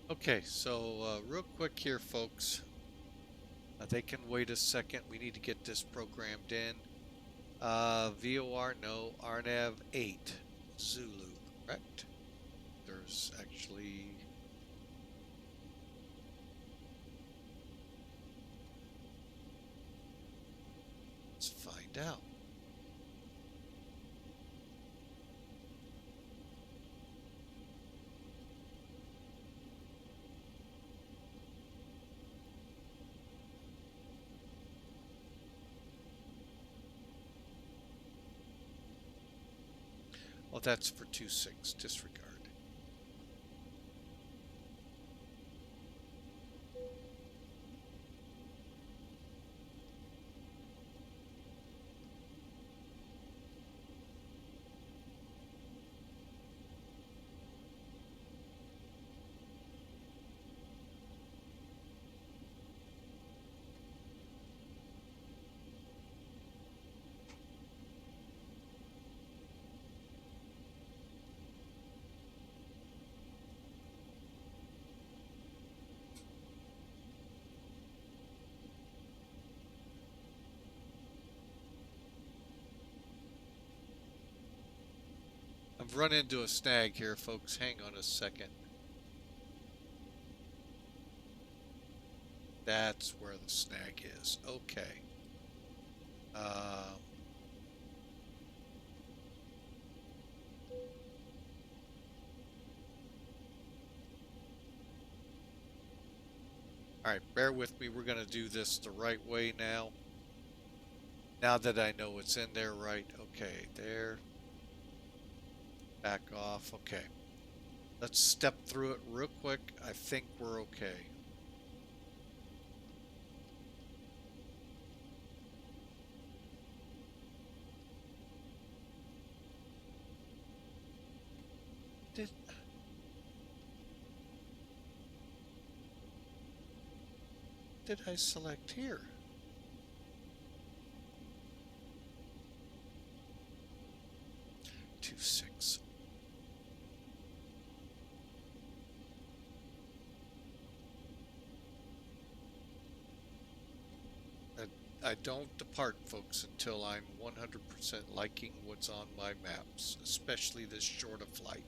Okay, so real quick here, folks. They can wait a second. We need to get this programmed in. VOR, no. RNAV 8, Zulu, correct? there's actually... Let's find out. Oh, that's for 2-6. Disregard. I've run into a snag here, folks. Hang on a second. That's where the snag is. Okay. Alright, bear with me. We're going to do this the right way now. Now that I know it's in there right. Okay, there. Back off. Okay. Let's step through it real quick. I think we're okay. Did I select here? Two, 6. I don't depart, folks, until I'm 100% liking what's on my maps, especially this short of flight.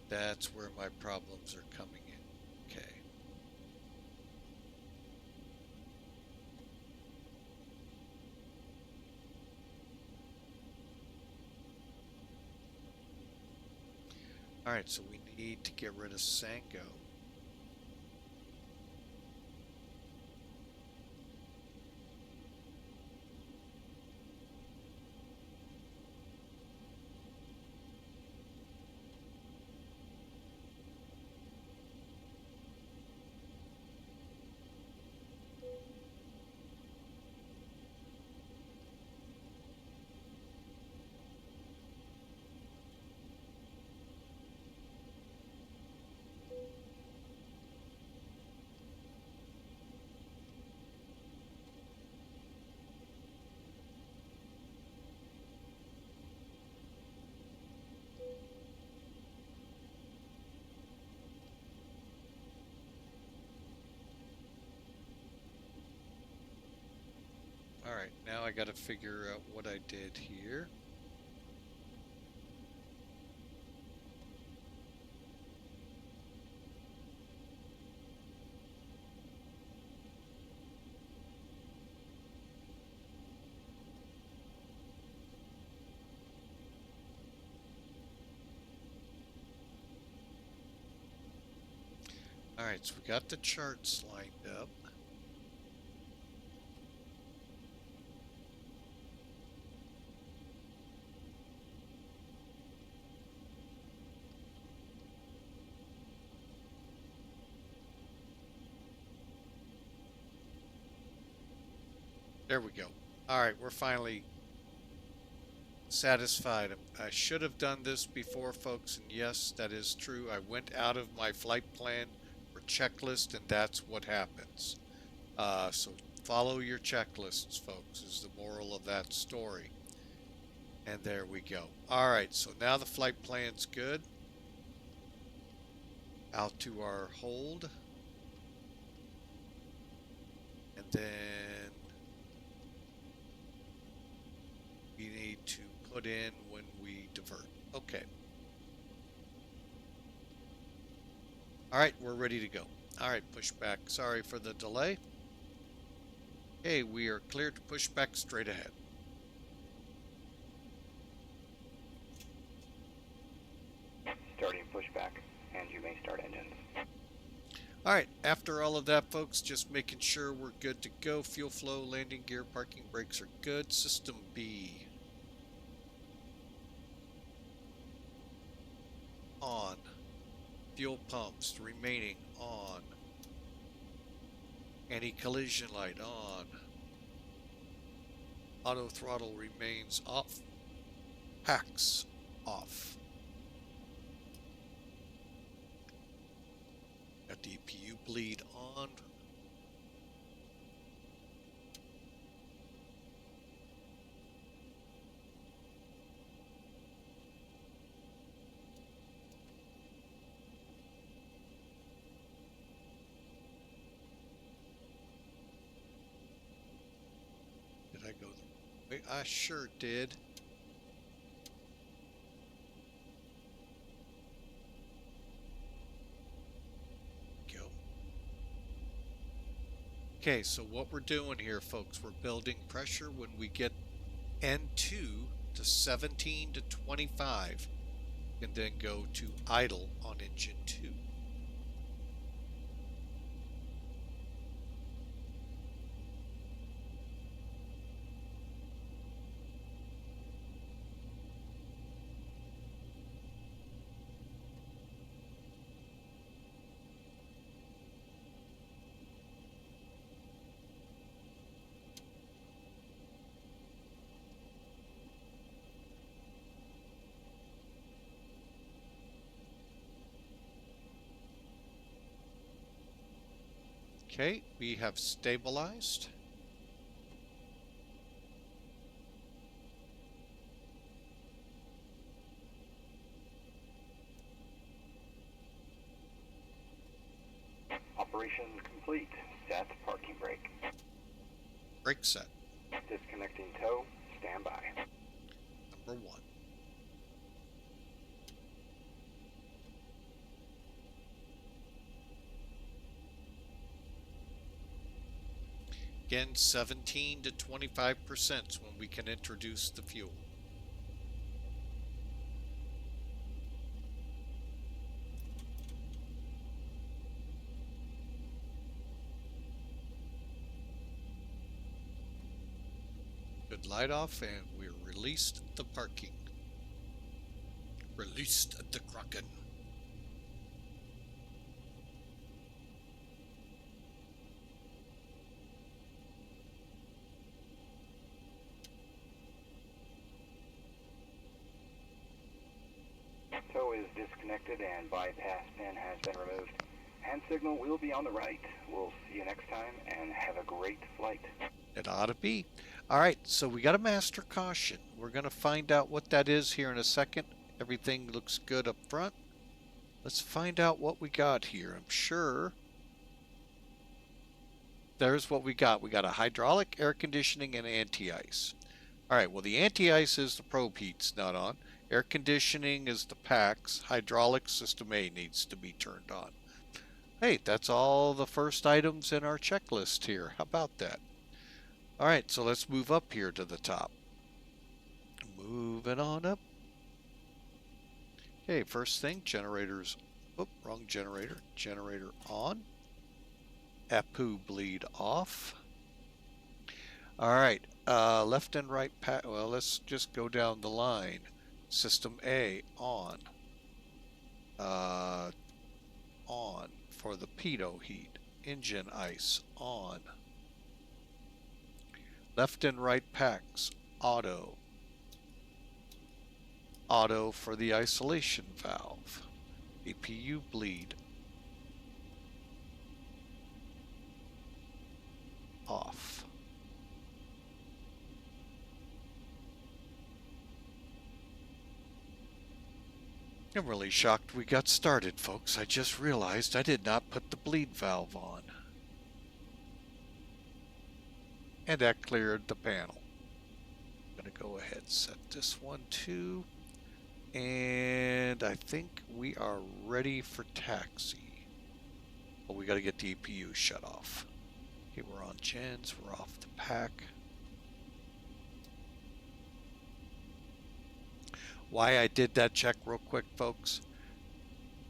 That's where my problems are coming in. Okay. Alright, so we need to get rid of Sango. Alright, now I gotta figure out what I did here. Alright, so we got the charts lined up. There we go. Alright, we're finally satisfied. I should have done this before, folks, and yes, that is true. I went out of my flight plan for checklist, and that's what happens. So follow your checklists, folks, is the moral of that story. And there we go. Alright, so now the flight plan's good. Out to our hold. And then put in when we divert. Okay. All right, we're ready to go. All right, push back. Sorry for the delay. Okay, we are cleared to push back straight ahead. Starting pushback, and you may start engines. All right, after all of that, folks, just making sure we're good to go. Fuel flow, landing gear, parking brakes are good. System B. On. Fuel pumps remaining on. Anti-collision light on. Auto throttle remains off. Packs off. Got the EPU bleed on. Did I go the way? I sure did. Okay, so what we're doing here, folks, we're building pressure when we get N2 to 17 to 25, and then go to idle on engine 2. Okay, we have stabilized. Operation complete. Set parking brake. Brake set. Disconnecting tow. Stand by. Number 1. Again, 17 to 25% when we can introduce the fuel. Good light off, and we're released the parking. Released the Kraken. Tow is disconnected and bypass pin has been removed. Hand signal will be on the right. We'll see you next time and have a great flight. It ought to be. All right, so we got a master caution. We're going to find out what that is here in a second. Everything looks good up front. Let's find out what we got here. I'm sure there's what we got. We got a hydraulic, air conditioning, and anti-ice. All right, well, the anti-ice is the probe heat's not on. Air conditioning is the packs. Hydraulic system A needs to be turned on. Hey, that's all the first items in our checklist here. How about that? All right, so let's move up here to the top. Moving on up. Okay, first thing, generators. Oop, wrong generator. Generator on. APU bleed off. All right, left and right pack. Well, let's just go down the line. System A on. On for the pitot heat. Engine ice on. Left and right packs auto. Auto for the isolation valve. APU bleed off. I'm really shocked we got started, folks. I just realized I did not put the bleed valve on. And that cleared the panel. to go ahead and set this one too. And I think we are ready for taxi. Well, we got to get the EPU shut off. Okay, we're on gens, we're off the pack. Why I did that check real quick, folks.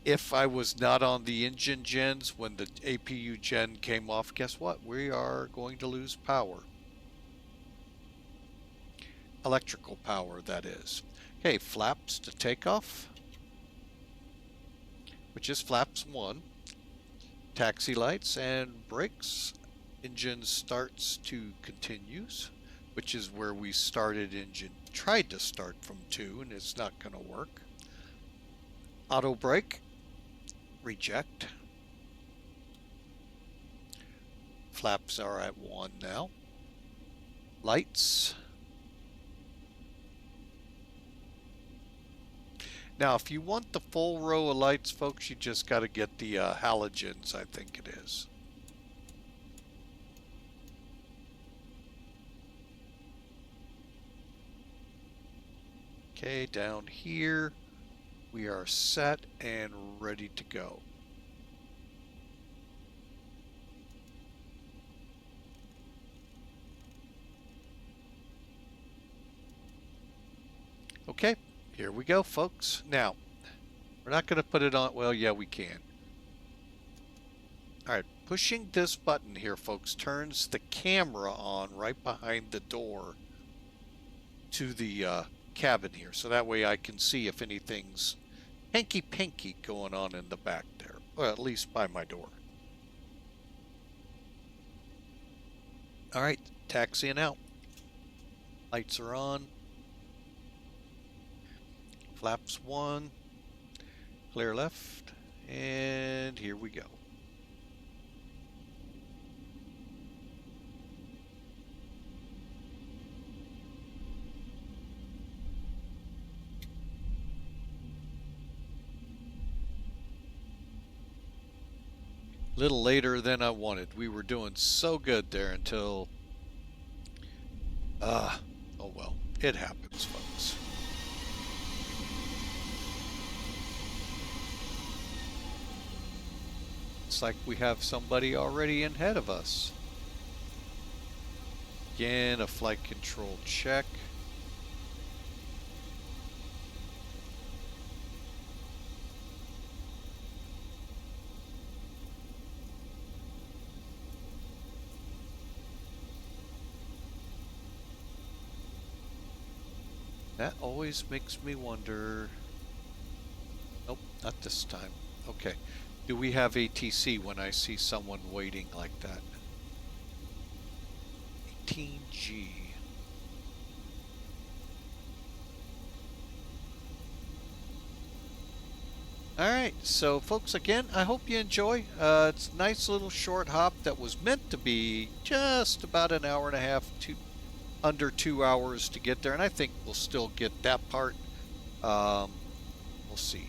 If I was not on the engine gens when the APU gen came off, guess what? We are going to lose power. Electrical power, that is. Okay, flaps to takeoff, which is flaps 1. Taxi lights and brakes. Engine starts to continues, which is where we started engine. Tried to start from 2 and it's not going to work. Auto brake. Reject. Flaps are at 1 now. Lights. Now, if you want the full row of lights, folks, you just got to get the halogens, I think it is. Okay, down here, we are set and ready to go. Okay, here we go, folks. Now, we're not going to put it on. Well, yeah, we can. All right, pushing this button here, folks, turns the camera on right behind the door to the cabin here. So that way I can see if anything's hanky-panky going on in the back there. Or at least by my door. All right, taxiing out. Lights are on. Flaps 1, clear left, and here we go. A little later than I wanted. We were doing so good there until, oh well, it happens, folks. Looks like we have somebody already ahead of us. Again, a flight control check. That always makes me wonder. Nope, not this time. Okay. Do we have ATC when I see someone waiting like that? 18G. Alright, so folks, again, I hope you enjoy. It's a nice little short hop that was meant to be just about an hour and a half to under 2 hours to get there, and I think we'll still get that part. We'll see.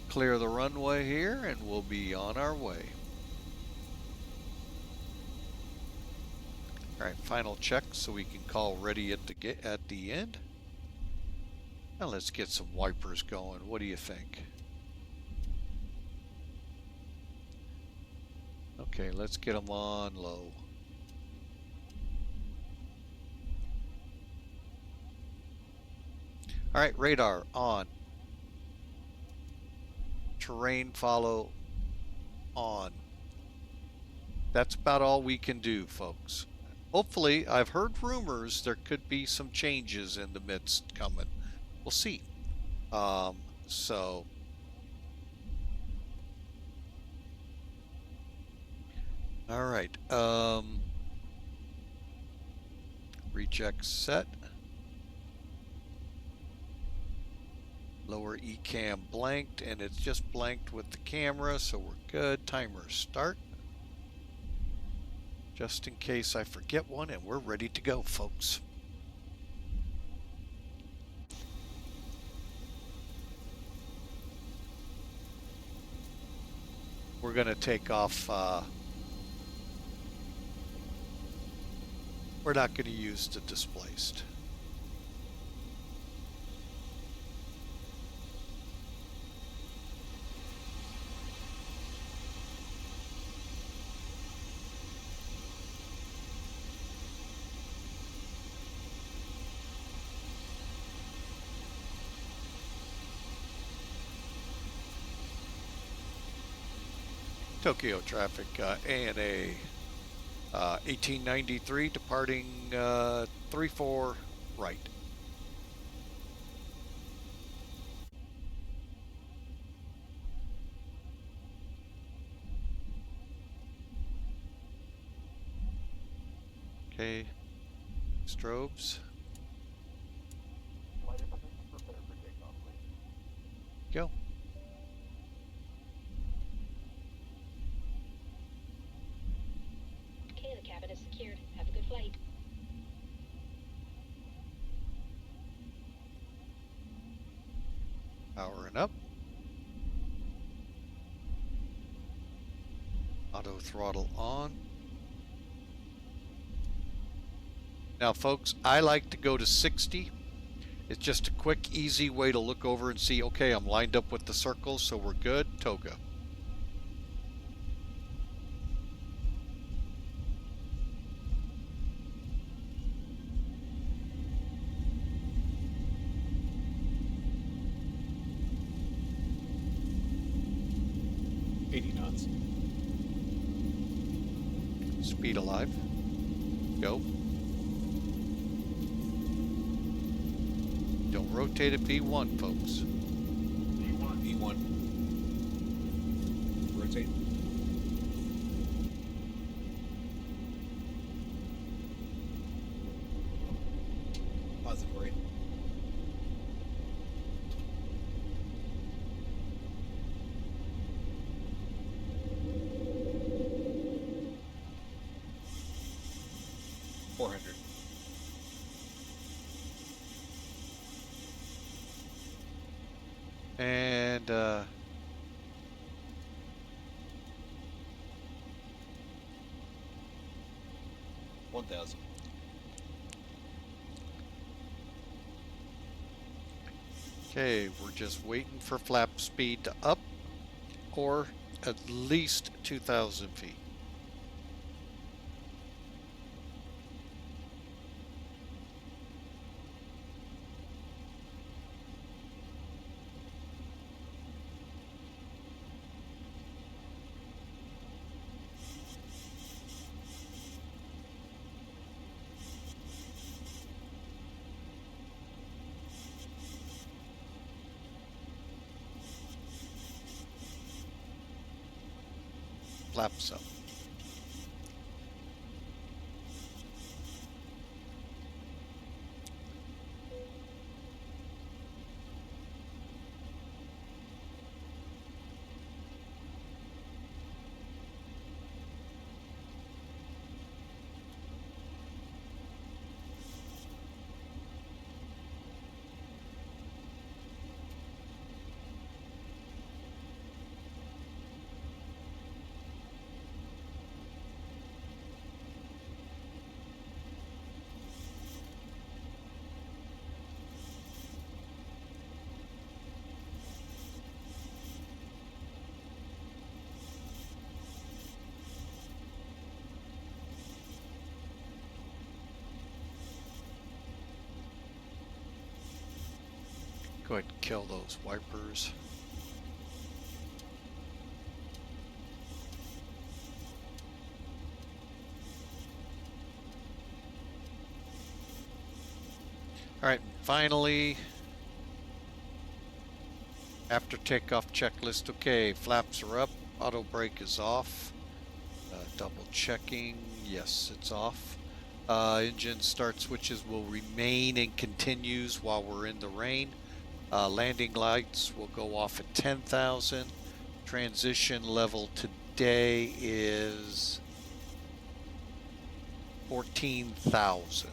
Clear the runway here and we'll be on our way. Alright, final check so we can call ready at the end. Now let's get some wipers going. What do you think? Okay, let's get them on low. Alright, radar on. Terrain follow on. That's about all we can do, folks. Hopefully, I've heard rumors there could be some changes in the midst coming. We'll see. So all right. Reject set. Lower ECAM blanked, and it's just blanked with the camera, so we're good. Timer start. Just in case I forget one, and we're ready to go, folks. We're going to take off. We're not going to use the displaced. Tokyo traffic, ANA 1893, departing 34 right. Okay, strobes. Go. Okay, the cabin is secured. Have a good flight. Powering up. Auto throttle on. Now folks, I like to go to 60. It's just a quick, easy way to look over and see, okay, I'm lined up with the circles, so we're good. Toga. Speed alive. Go. Don't rotate at V1, folks. V1. Rotate. Positive rate. And 1,000. okay, we're just waiting for flap speed to up or at least 2,000 feet. Flaps up. Go ahead and kill those wipers. All right, finally, after takeoff checklist, okay, flaps are up, auto brake is off, double checking, yes, it's off. Engine start switches will remain in continues while we're in the rain. Landing lights will go off at 10,000. Transition level today is 14,000.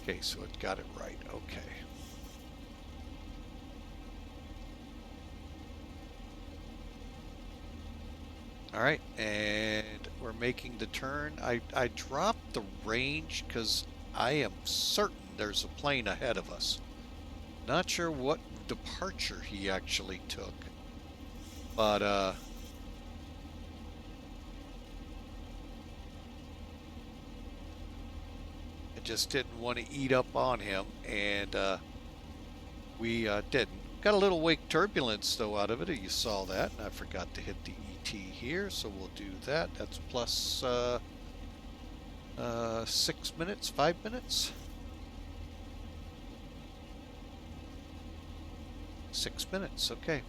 Okay, so it got it right. Okay. All right, and we're making the turn. I dropped the range because I am certain there's a plane ahead of us. Not sure what departure he actually took, but I just didn't want to eat up on him, and we didn't. Got a little wake turbulence though out of it. You saw that. I forgot to hit the ET here, so we'll do that. That's plus 6 minutes, 5 minutes. 6 minutes, okay.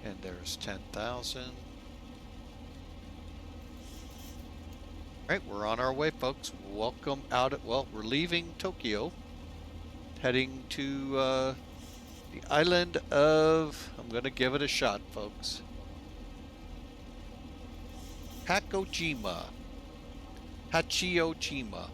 And there's 10,000. Right, we're on our way, folks. Welcome out at, well, we're leaving Tokyo, heading to the island of, I'm going to give it a shot, folks. Hachijojima. Hachijojima.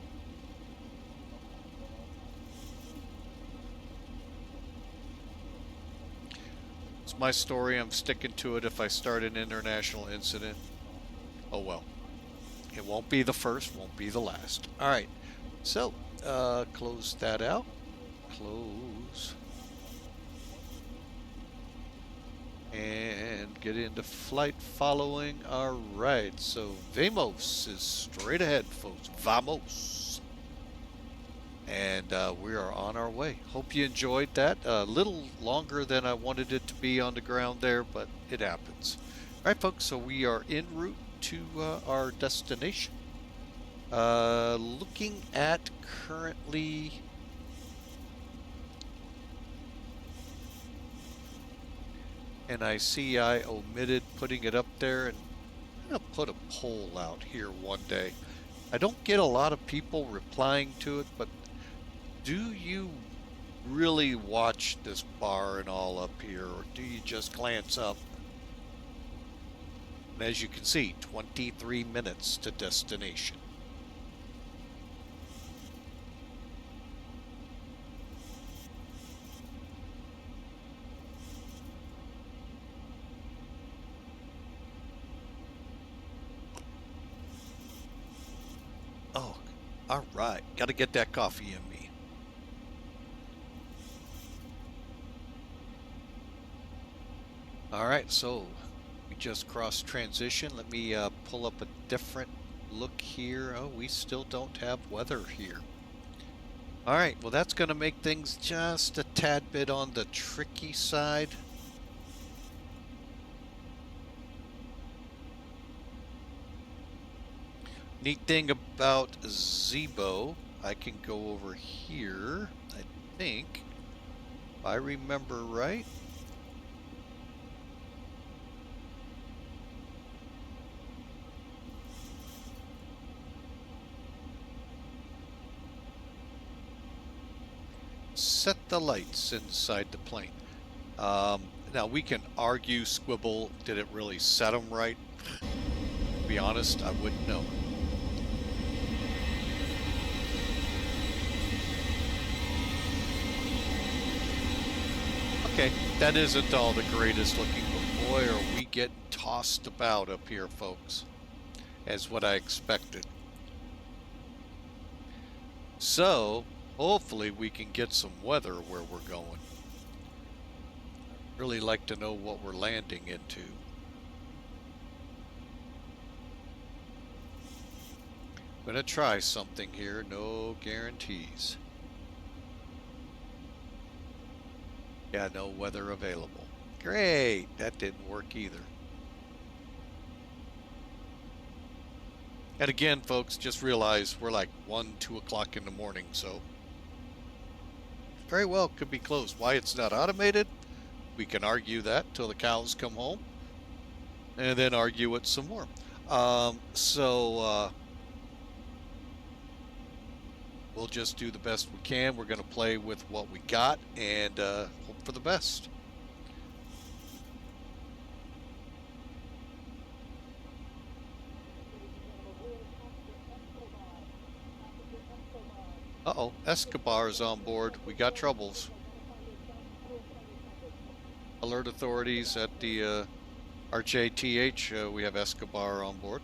It's my story. I'm sticking to it. If I start an international incident, oh well. It won't be the first, won't be the last. All right. So, close that out. Close. And get into flight following. All right. So, Vamos is straight ahead, folks. Vamos. And we are on our way. Hope you enjoyed that. A little longer than I wanted it to be on the ground there, but it happens. All right, folks. So, we are en route to our destination. Looking at currently and I see I omitted putting it up there, and I'm gonna put a poll out here one day. I don't get a lot of people replying to it, but do you really watch this bar and all up here, or do you just glance up? And as you can see, 23 minutes to destination. Oh, all right. Got to get that coffee in me. All right, so we just crossed transition. Let me pull up a different look here. Oh, we still don't have weather here. All right, well, that's going to make things just a tad bit on the tricky side. Neat thing about Zibo, I can go over here, I think, if I remember right. Set the lights inside the plane. Now we can argue, squibble, did it really set them right? To be honest, I wouldn't know. Okay, that isn't all the greatest looking, but boy, are we getting tossed about up here, folks, as what I expected. So, hopefully we can get some weather where we're going. I'd really like to know what we're landing into. I'm gonna try something here, no guarantees. Yeah, no weather available. Great, that didn't work either. And again, folks, just realize we're like 1, 2 o'clock in the morning, so very well could be closed. Why it's not automated, we can argue that till the cows come home, and then argue it some more. We'll just do the best we can. We're going to play with what we got and hope for the best. Uh-oh, Escobar is on board. We got troubles. Alert authorities at the RJTH. We have Escobar on board.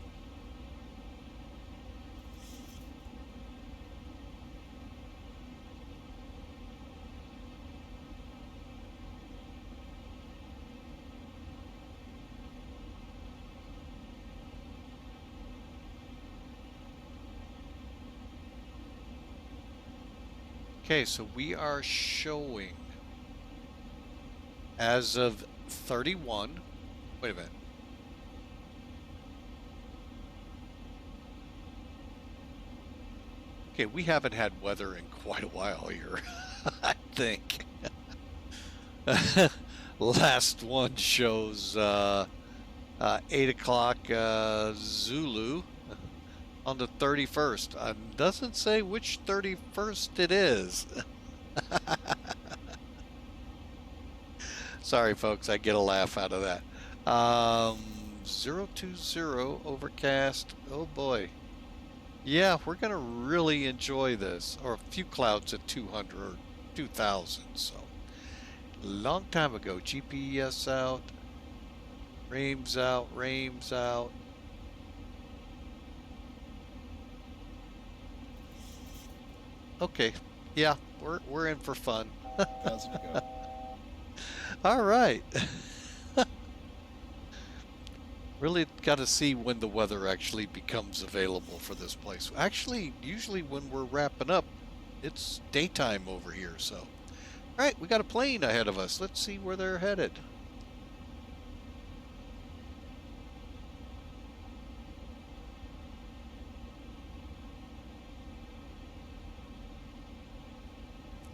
Okay, so we are showing as of 31. Wait a minute. Okay, we haven't had weather in quite a while here, I think. Last one shows 8 o'clock Zulu on the 31st. Doesn't say which 31st it is. Sorry, folks, I get a laugh out of that. 020 overcast. Oh boy. Yeah, we're gonna really enjoy this. Or a few clouds at 200 or 2000. So, long time ago. GPS out. Rain's out. Rain's out. Okay. Yeah, we're in for fun. 1,000 to go. All right. Really got to see when the weather actually becomes available for this place. Actually, usually when we're wrapping up, it's daytime over here, so. All right, we got a plane ahead of us. Let's see where they're headed.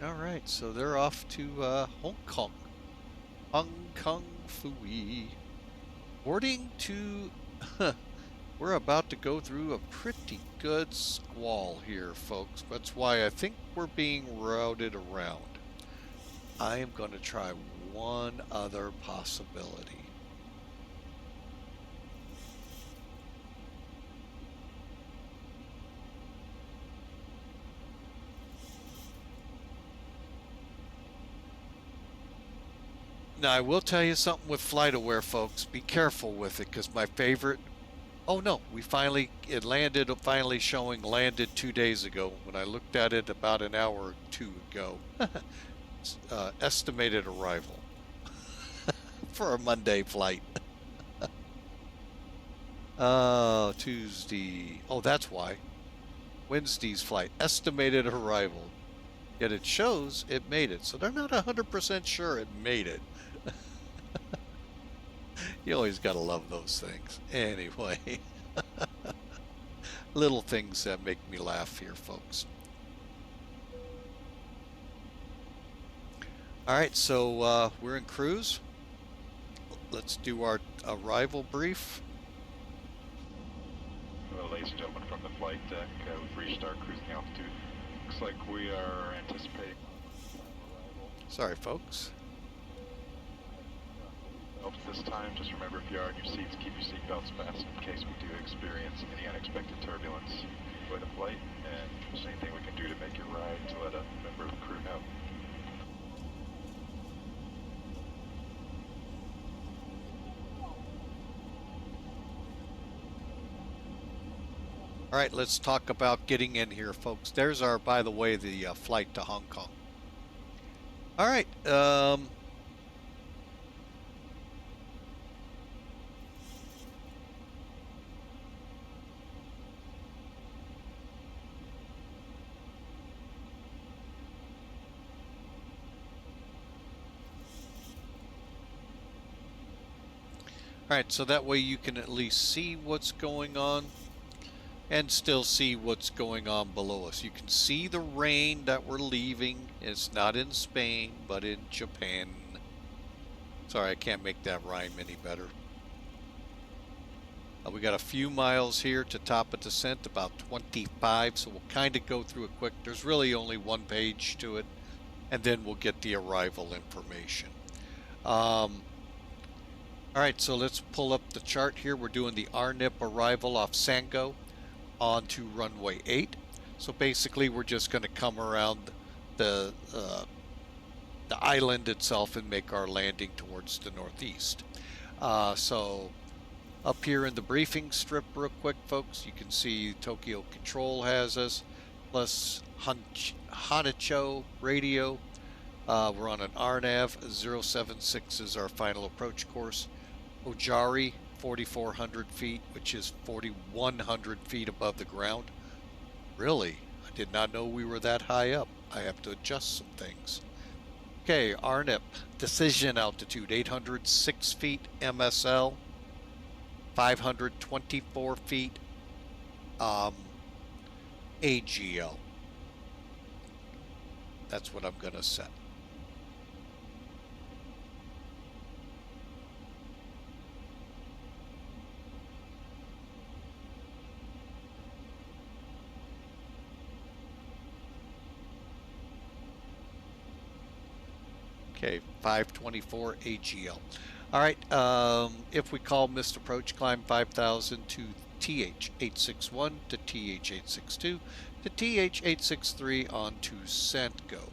All right, so they're off to Hong Kong. Hong Kong Fui. According to, we're about to go through a pretty good squall here, folks. That's why I think we're being routed around. I am going to try one other possibility. Now, I will tell you something with FlightAware, folks. Be careful with it, because my favorite... Oh, no, it landed, finally showing landed 2 days ago. When I looked at it about an hour or two ago. Estimated arrival. For a Monday flight. Oh, Tuesday. Oh, that's why. Wednesday's flight. Estimated arrival. Yet it shows it made it. So they're not 100% sure it made it. You always gotta love those things. Anyway. Little things that make me laugh here, folks. Alright, so we're in cruise. Let's do our arrival brief. Well, ladies and gentlemen, from the flight deck, we've reached our cruising altitude. Looks like we are anticipating arrival. Sorry, folks. This time, just remember, if you are in your seats, keep your seatbelts fastened in case we do experience any unexpected turbulence. Enjoy the flight, and if there's anything we can do to make it right, to let a member of the crew know. All right, let's talk about getting in here, folks. There's our, by the way, the flight to Hong Kong. All right. All right, so that way you can at least see what's going on and still see what's going on below us. You can see the rain that we're leaving. It's not in Spain, but in Japan. Sorry, I can't make that rhyme any better. We got a few miles here to top a descent, about 25, so we'll kind of go through it quick. There's really only one page to it, and then we'll get the arrival information. All right, so let's pull up the chart here. We're doing the RNIP arrival off Sango onto runway 8. So basically, we're just going to come around the island itself and make our landing towards the northeast. So up here in the briefing strip real quick, folks, you can see Tokyo Control has us, plus Hanicho Radio. We're on an RNAV. 076 is our final approach course. Ojari, 4,400 feet, which is 4,100 feet above the ground. Really? I did not know we were that high up. I have to adjust some things. Okay, RNIP, decision altitude, 806 feet MSL, 524 feet AGL. That's what I'm going to set. Okay, 524 AGL. All right, if we call missed approach, climb 5,000 to TH861 to TH862 to TH863 on to Santgo.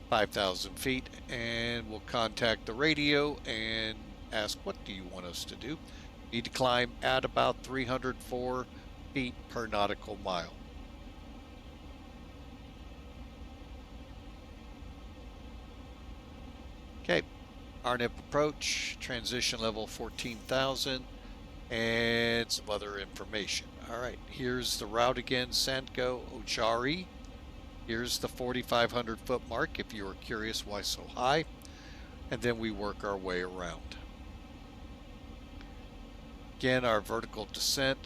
5,000 feet, and we'll contact the radio and ask, what do you want us to do? Need to climb at about 304 feet per nautical mile. Okay, RNIP approach, transition level 14,000, and some other information. All right, here's the route again, Santgo, Ochari. Here's the 4,500 foot mark if you were curious why so high. And then we work our way around. Again, our vertical descent.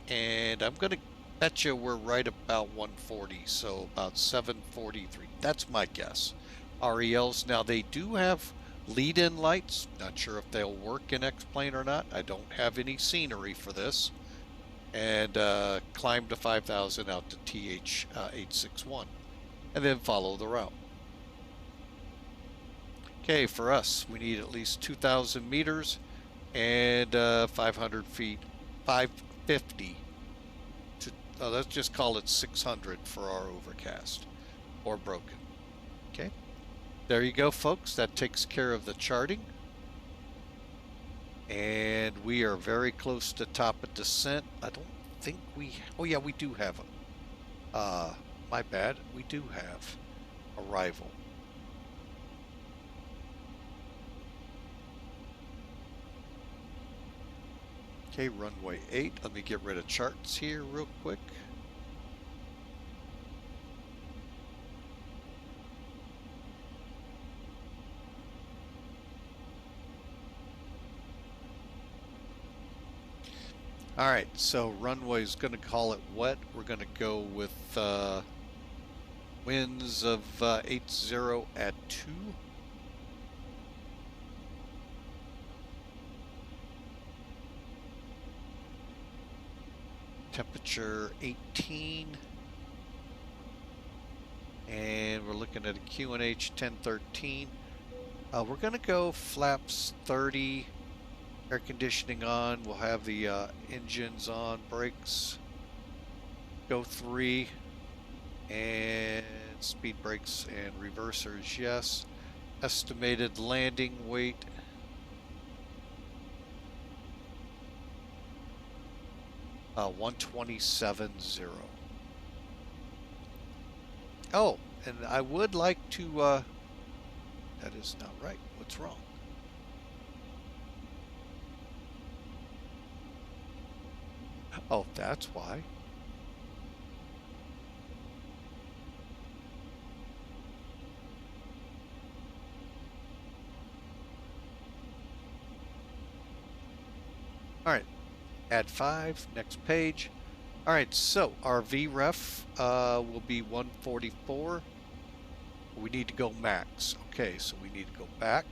And I'm going to bet you we're right about 140, so about 743. That's my guess. RELs, now they do have lead-in lights. Not sure if they'll work in X-plane or not. I don't have any scenery for this. And climb to 5,000 out to TH861. And then follow the route. Okay, for us, we need at least 2,000 meters and 500 feet, 550 to, let's just call it 600 for our overcast or broken. Okay, there you go, folks. That takes care of the charting. And we are very close to top of descent. I don't think we, oh yeah, we do have a, my bad, we do have arrival. Okay, runway 8. Let me get rid of charts here real quick. All right, so runway is going to call it wet. We're going to go with winds of 80 at 2. Temperature 18, and we're looking at a QNH 1013. We're going to go flaps 30, air conditioning on. We'll have the engines on, brakes go 3, and speed brakes and reversers, yes. Estimated landing weight. 127.0. Oh, and I would like to, that is not right. What's wrong? Oh, that's why. All right. Add 5, next page. All right, so our VREF will be 144. We need to go max. Okay, so we need to go back.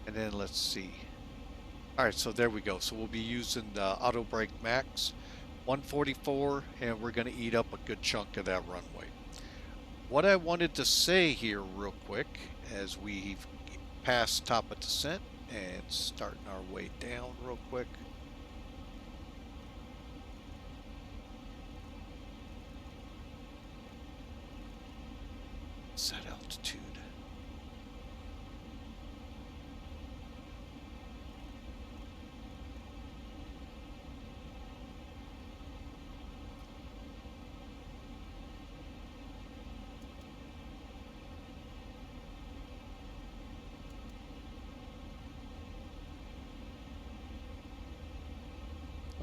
And then let's see. All right, so there we go. So we'll be using the auto brake max 144, and we're going to eat up a good chunk of that runway. What I wanted to say here real quick as we pass top of descent and starting our way down real quick. Set altitude.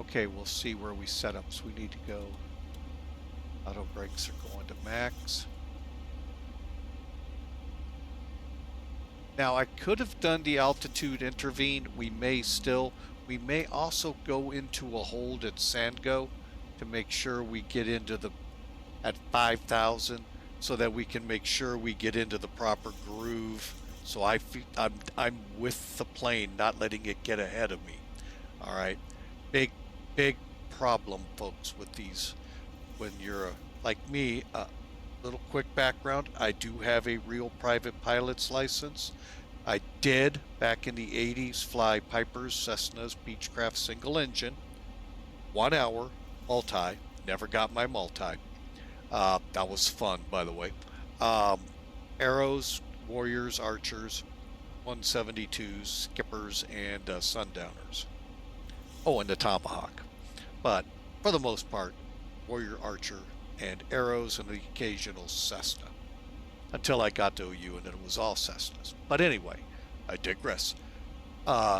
Okay, we'll see where we set up. So we need to go. Auto brakes are going to max. Now I could have done the altitude intervene. We may still. We may also go into a hold at Sandgo to make sure we get into the at 5,000 so that we can make sure we get into the proper groove. So I'm with the plane, not letting it get ahead of me. All right, big problem, folks, with these. When you're like me, little quick background. I do have a real private pilot's license. I did, back in the 80s, fly Pipers, Cessnas, Beechcraft single engine, 1 hour, multi, never got my multi. That was fun, by the way. Arrows, Warriors, Archers, 172s, Skippers, and Sundowners. Oh, and the Tomahawk. But for the most part, Warrior, Archer, and Arrows, and the occasional Cessna. Until I got to OU and it was all Cessnas. But anyway, I digress.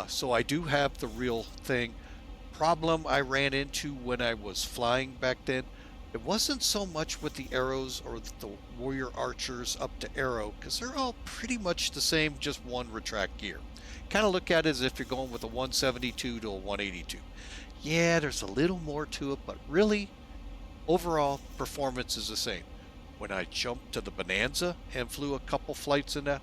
So I do have the real thing. Problem I ran into when I was flying back then, it wasn't so much with the Arrows or the Warrior Archers up to Arrow, because they're all pretty much the same, just one retract gear. Kind of look at it as if you're going with a 172 to a 182. Yeah, there's a little more to it, but really, overall performance is the same. When I jumped to the Bonanza and flew a couple flights in that,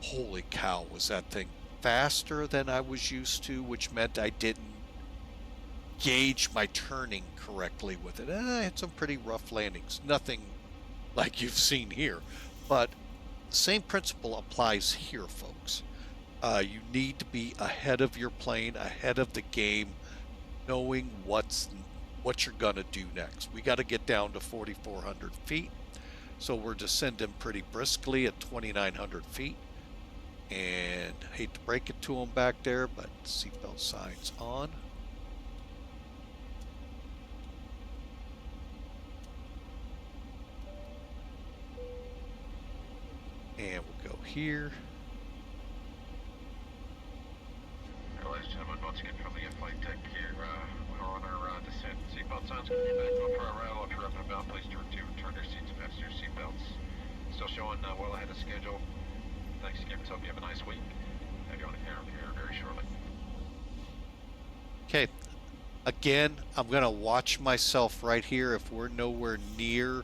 holy cow, was that thing faster than I was used to, which meant I didn't gauge my turning correctly with it. And I had some pretty rough landings. Nothing like you've seen here. But the same principle applies here, folks. You need to be ahead of your plane, ahead of the game, knowing what you're going to do next. We got to get down to 4,400 feet. So we're descending pretty briskly at 2,900 feet. And I hate to break it to them back there, but seatbelt signs on. And we'll go here. Ladies and gentlemen, once again from the flight deck here, we're on our descent. Seatbelt signs going to be back up for our rattle. If you're up and about, please turn your seats and fasten your seatbelts. Still showing well ahead of schedule. Thanks again. Hope you have a nice week. Have you on the camera here very shortly. Okay. Again, I'm going to watch myself right here. If we're nowhere near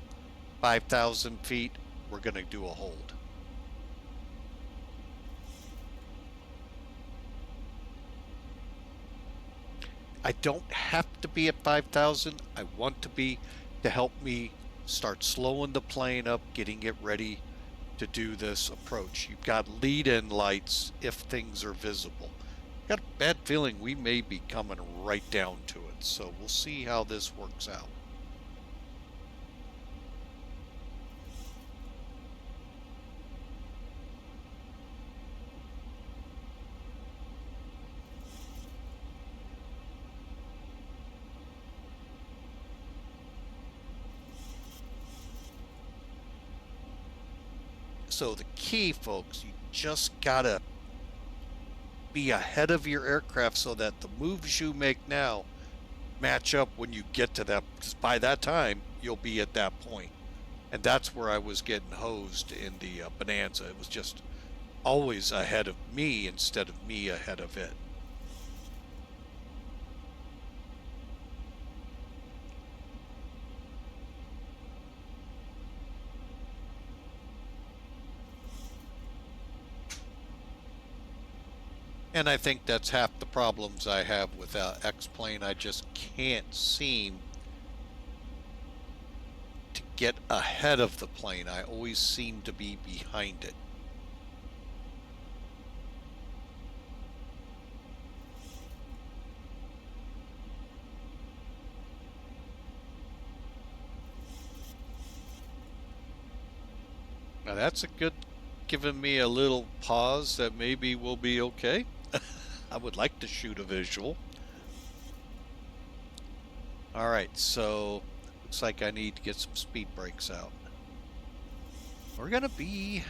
5,000 feet, we're going to do a hold. I don't have to be at 5,000. I want to be to help me start slowing the plane up, getting it ready to do this approach. You've got lead-in lights if things are visible. Got a bad feeling we may be coming right down to it, so we'll see how this works out. So the key, folks, you just gotta be ahead of your aircraft so that the moves you make now match up when you get to that, because by that time you'll be at that point. And that's where I was getting hosed in the Bonanza. It was just always ahead of me instead of me ahead of it. And I think that's half the problems I have with X-Plane. I just can't seem to get ahead of the plane. I always seem to be behind it. Now that's a good, giving me a little pause that maybe we'll be okay. I would like to shoot a visual. All right, so looks like I need to get some speed brakes out. We're gonna be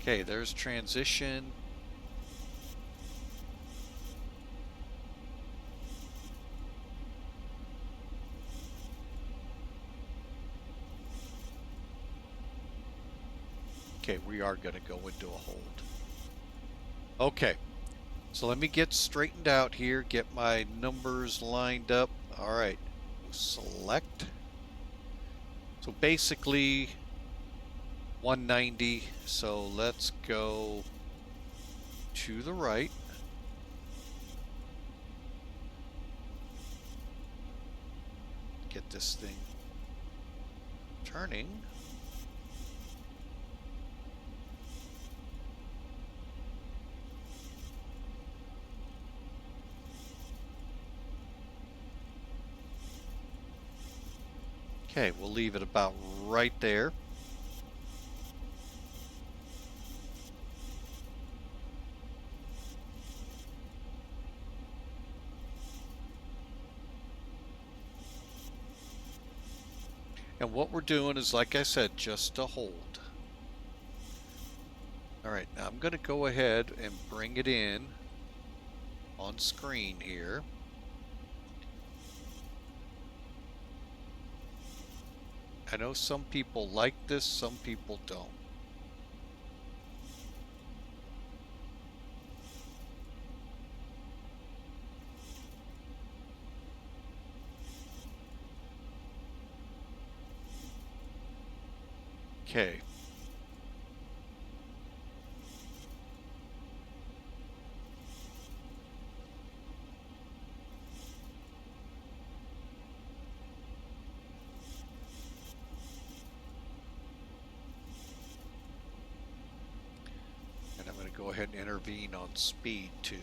Okay, there's transition. Okay, we are going to go into a hold. Okay, so let me get straightened out here, get my numbers lined up. All right, select. So basically 190, so let's go to the right. Get this thing turning. Okay, we'll leave it about right there. And what we're doing is, like I said, just a hold. All right, now I'm going to go ahead and bring it in on screen here. I know some people like this, some people don't. Okay. And I'm going to go ahead and intervene on speed too.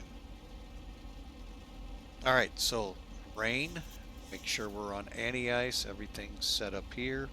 All right, so rain, make sure we're on anti-ice, everything's set up here.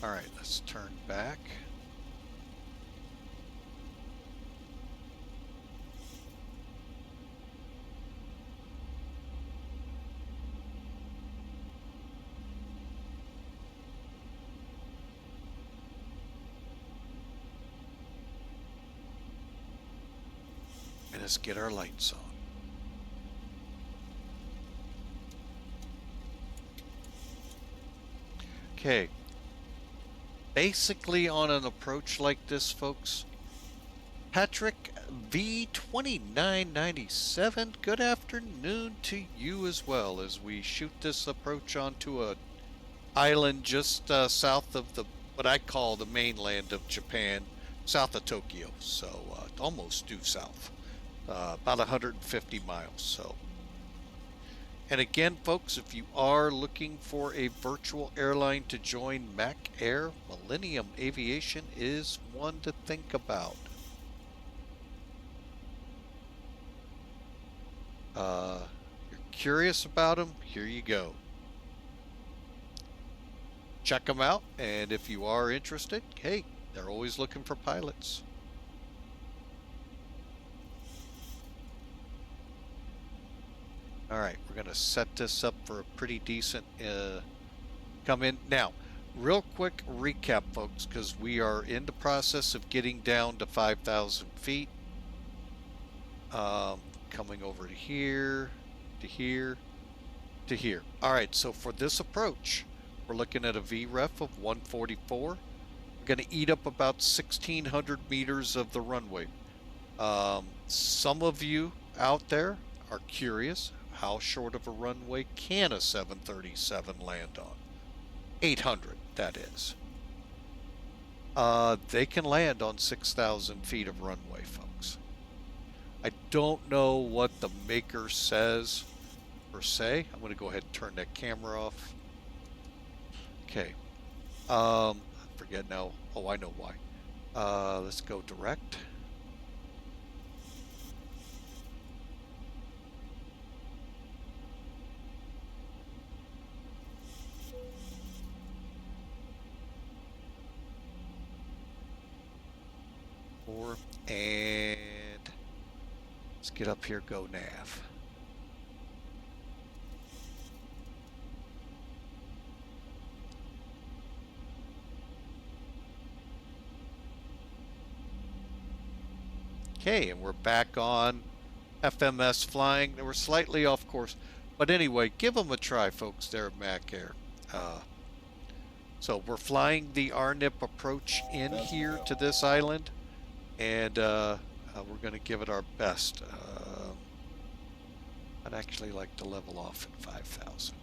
All right, let's turn back. And let's get our lights on. Okay. Basically, on an approach like this, folks, Patrick V2997, good afternoon to you as well, as we shoot this approach onto a island just south of what I call the mainland of Japan, south of Tokyo, so almost due south, about 150 miles. So. And again, folks, if you are looking for a virtual airline to join Mac Air, Millennium Aviation is one to think about. You're curious about them? Here you go. Check them out, and if you are interested, hey, they're always looking for pilots. All right, we're going to set this up for a pretty decent come in. Now, real quick recap, folks, because we are in the process of getting down to 5,000 feet. Coming over to here, to here, to here. All right, so for this approach, we're looking at a VREF of 144. We're going to eat up about 1,600 meters of the runway. Some of you out there are curious. How short of a runway can a 737 land on? 800, that is. They can land on 6,000 feet of runway, folks. I don't know what the maker says per se. I'm going to go ahead and turn that camera off. Okay. I forget now. Oh, I know why. Let's go direct. And let's get up here, go nav. Okay, and we're back on FMS flying. We're slightly off course, but anyway, give them a try, folks, there at Mac Air. So we're flying the RNIP approach in here to this island, and we're going to give it our best. I'd actually like to level off at 5,000.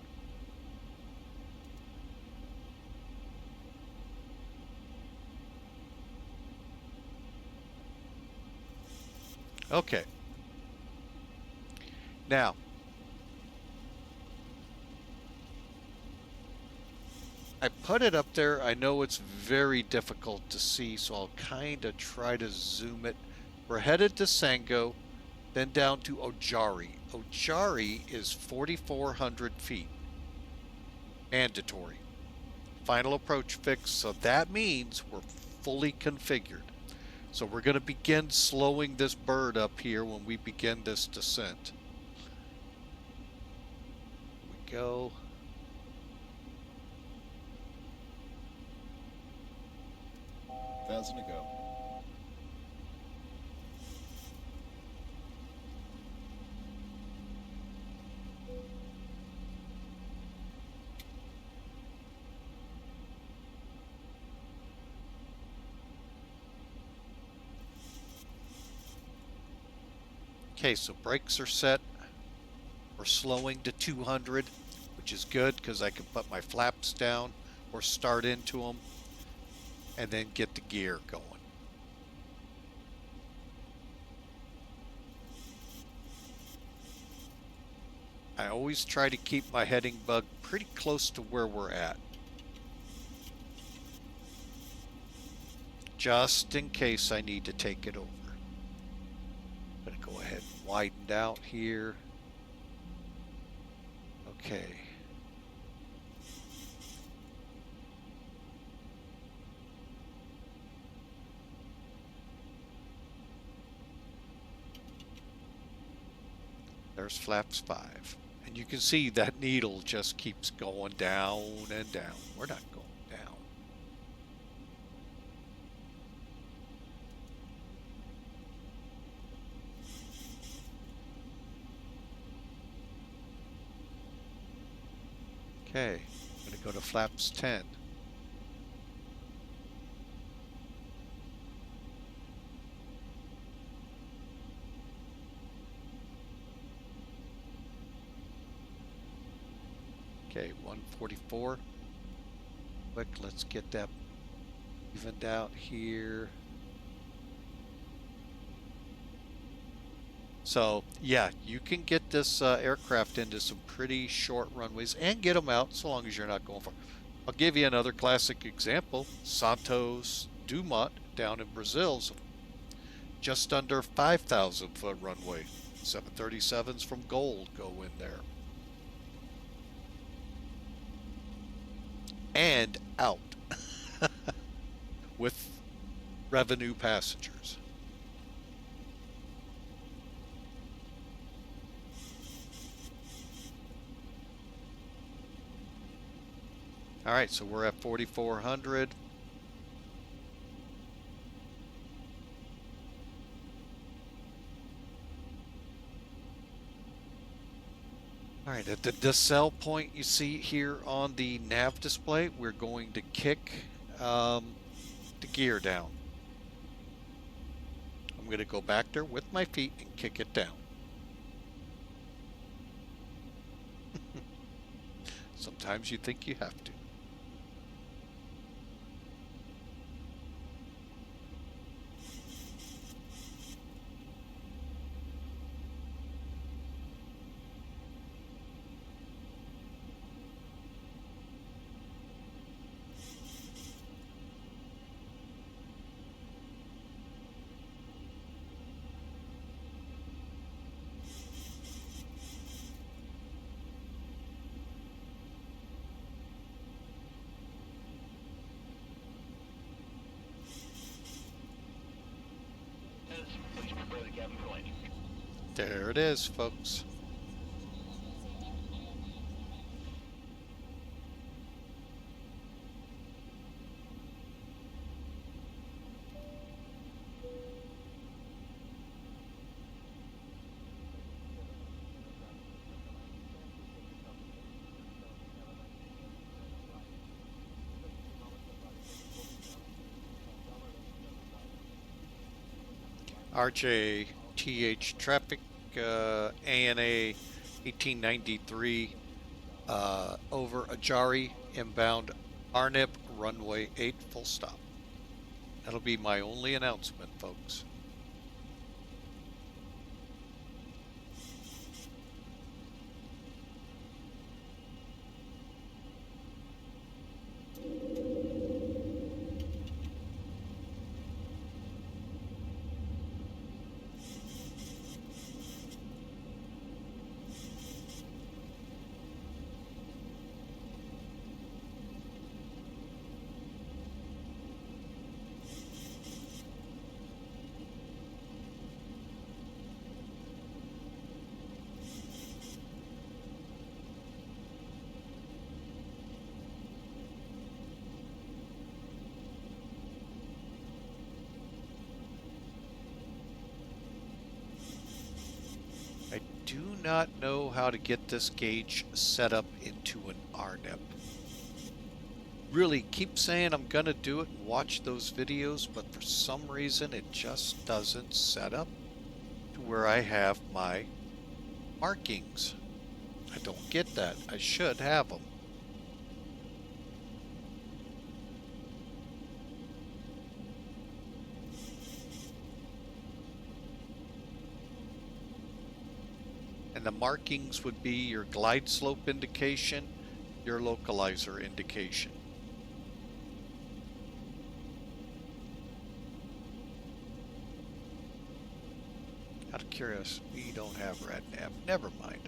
Okay. Now, I put it up there. I know it's very difficult to see, so I'll kind of try to zoom it. We're headed to Sango, then down to Ojari. Ojari is 4,400 feet. Mandatory. Final approach fix, so that means we're fully configured. So we're going to begin slowing this bird up here when we begin this descent. Here we go. Thousand to go. Okay, so brakes are set. We're slowing to 200, which is good because I can put my flaps down or start into them and then get the gear going. I always try to keep my heading bug pretty close to where we're at, just in case I need to take it over. I'm going to go ahead and widen out here. Okay. There's flaps 5. And you can see that needle just keeps going down and down. We're not going down. Okay, I'm going to go to flaps 10. Okay, 144. Quick, let's get that evened out here. So, yeah, you can get this aircraft into some pretty short runways and get them out so long as you're not going far. I'll give you another classic example. Santos Dumont down in Brazil's just under 5,000 foot runway. 737s from Gold go in there. And out with revenue passengers. All right, so we're at 4,400. All right, at the decel point you see here on the nav display, we're going to kick the gear down. I'm going to go back there with my feet and kick it down. Sometimes you think you have to. There it is, folks. RJTH traffic, ANA 1893, over Ajari, inbound Arnip, runway 8, full stop. That'll be my only announcement, folks. I do not know how to get this gauge set up into an RNIP. Really keep saying I'm gonna do it and watch those videos, but for some reason it just doesn't set up to where I have my markings. I don't get that. I should have them. And the markings would be your glide slope indication, your localizer indication. Out of curiosity, we don't have RadNav. Never mind.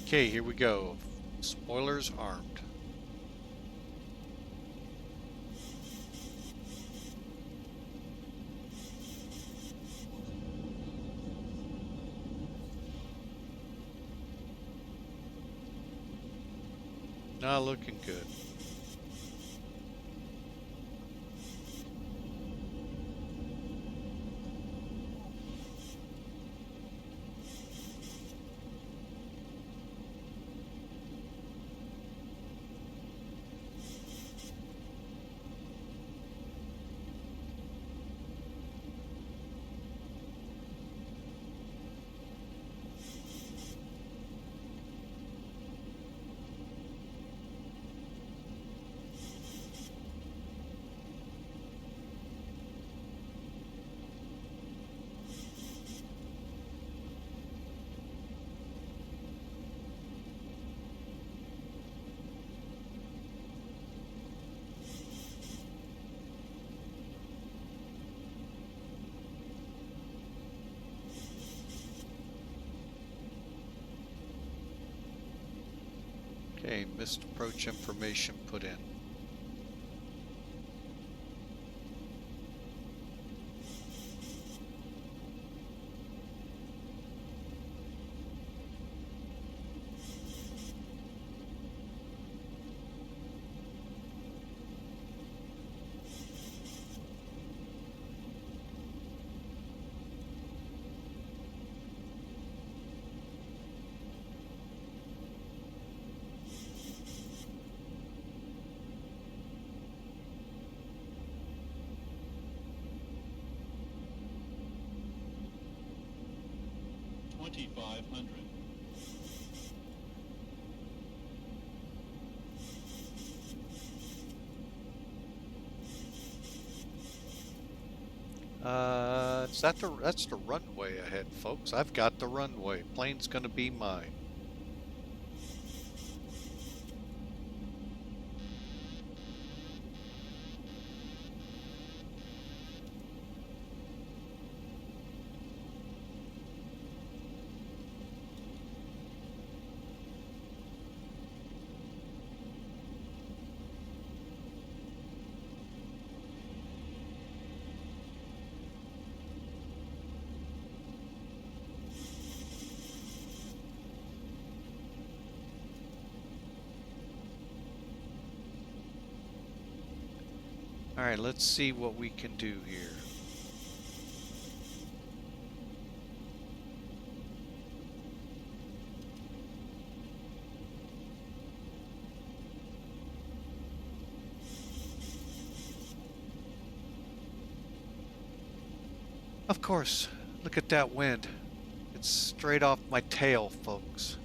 Okay, here we go. Spoilers armed. Not looking good. Okay, missed approach information put in. That's the runway ahead, folks. I've got the runway. Plane's gonna be mine. Alright, let's see what we can do here. Of course, look at that wind. It's straight off my tail, folks.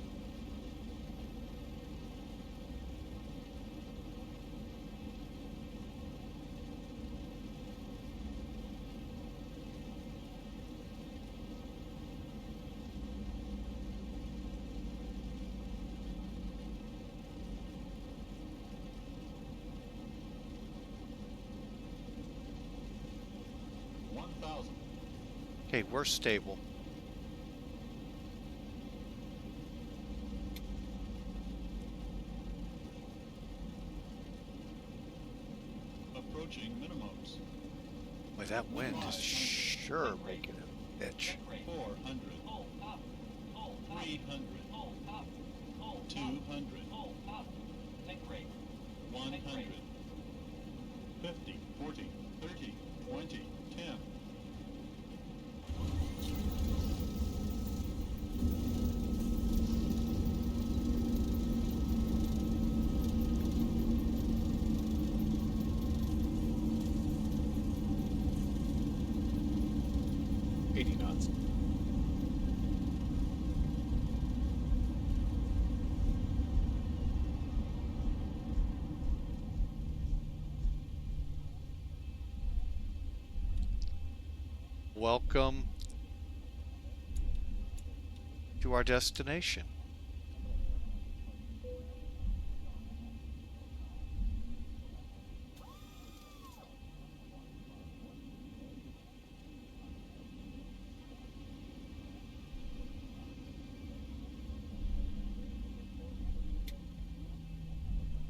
Okay, we're stable. Approaching minimums. Boy, that wind is sure making a bitch. 400. 300. 200. 100. 50, 40, 30, 20, 10. Welcome to our destination.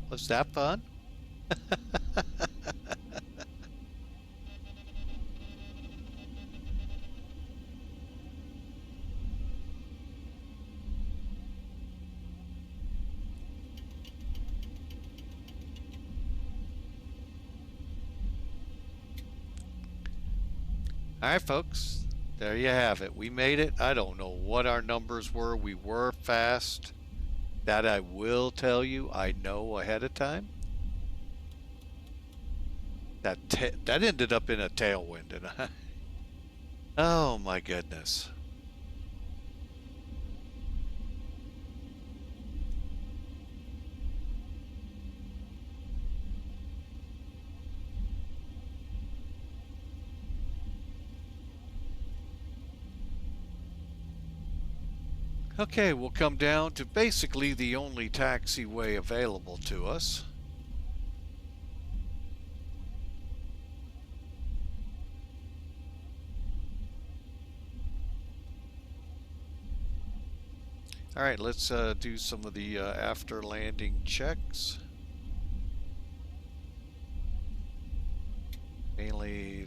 Was that fun? Alright, folks, there you have it. We made it. I don't know what our numbers were. We were fast. That I will tell you, I know ahead of time. That ended up in a tailwind, and oh my goodness. Okay, we'll come down to basically the only taxiway available to us. All right, let's do some of the after landing checks. Mainly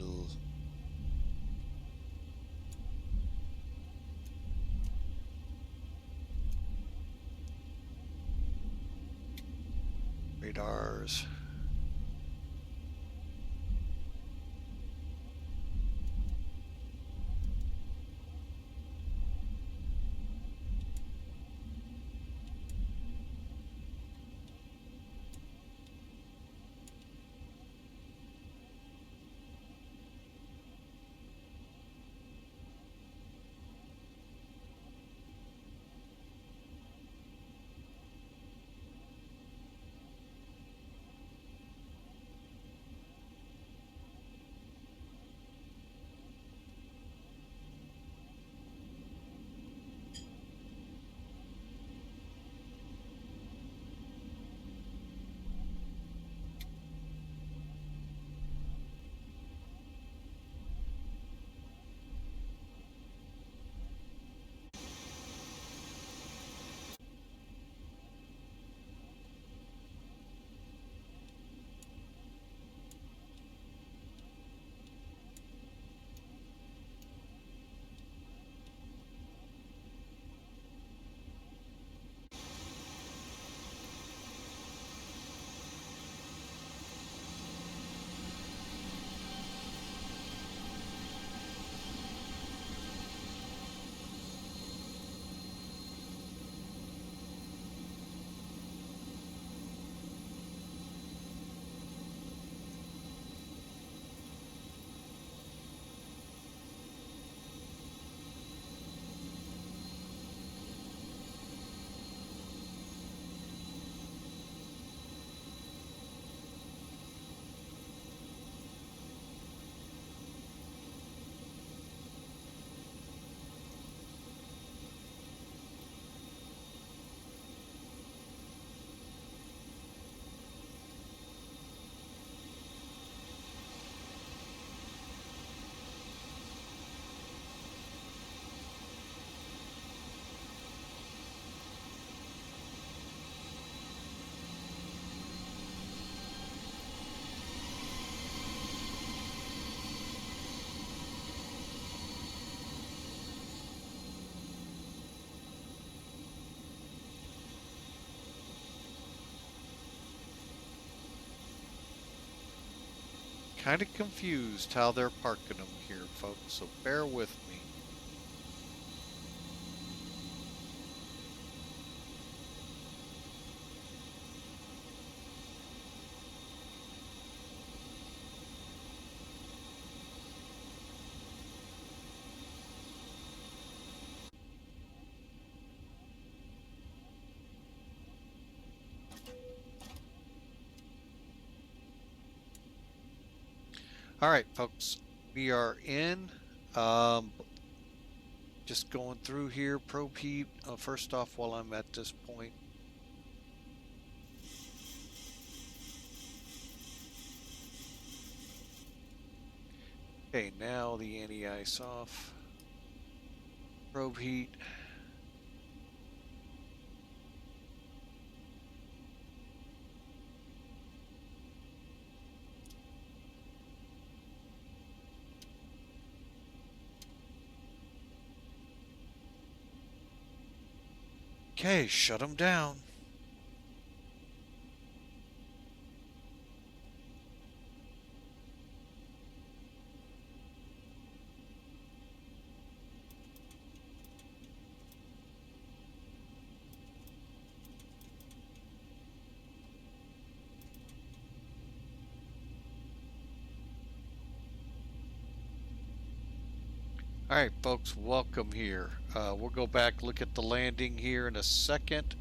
radars. Kind of confused how they're parking them here, folks, so bear with me. All right, folks, we are in. Just going through here, probe heat. First off, while I'm at this point, okay, now the anti-ice off. Probe heat. Okay, shut them down. All right, folks, welcome here. We'll go back, look at the landing here in a second.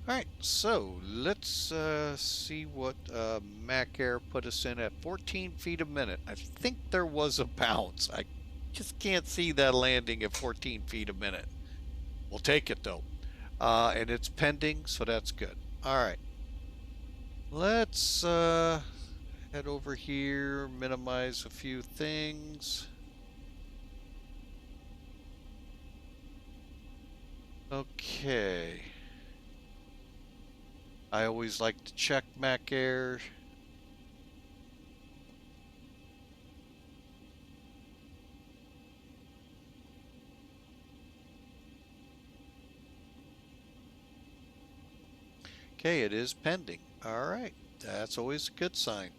All right, so let's see what Mac Air put us in at 14 feet a minute. I think there was a bounce. I just can't see that landing at 14 feet a minute. We'll take it though. And it's pending, so that's good. All right. Let's head over here, minimize a few things. Okay. I always like to check Mac Air. Okay, it is pending. All right, that's always a good sign.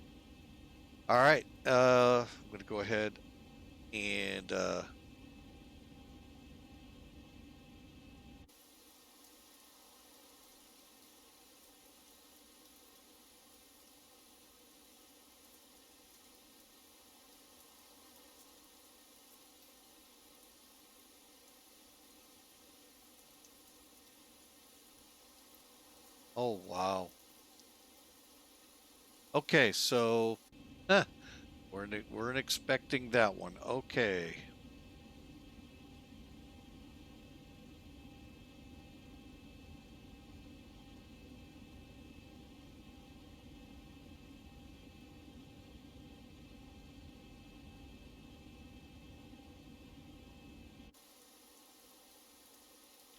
All right, I'm going to go ahead and oh wow. Okay, so weren't expecting that one. Okay.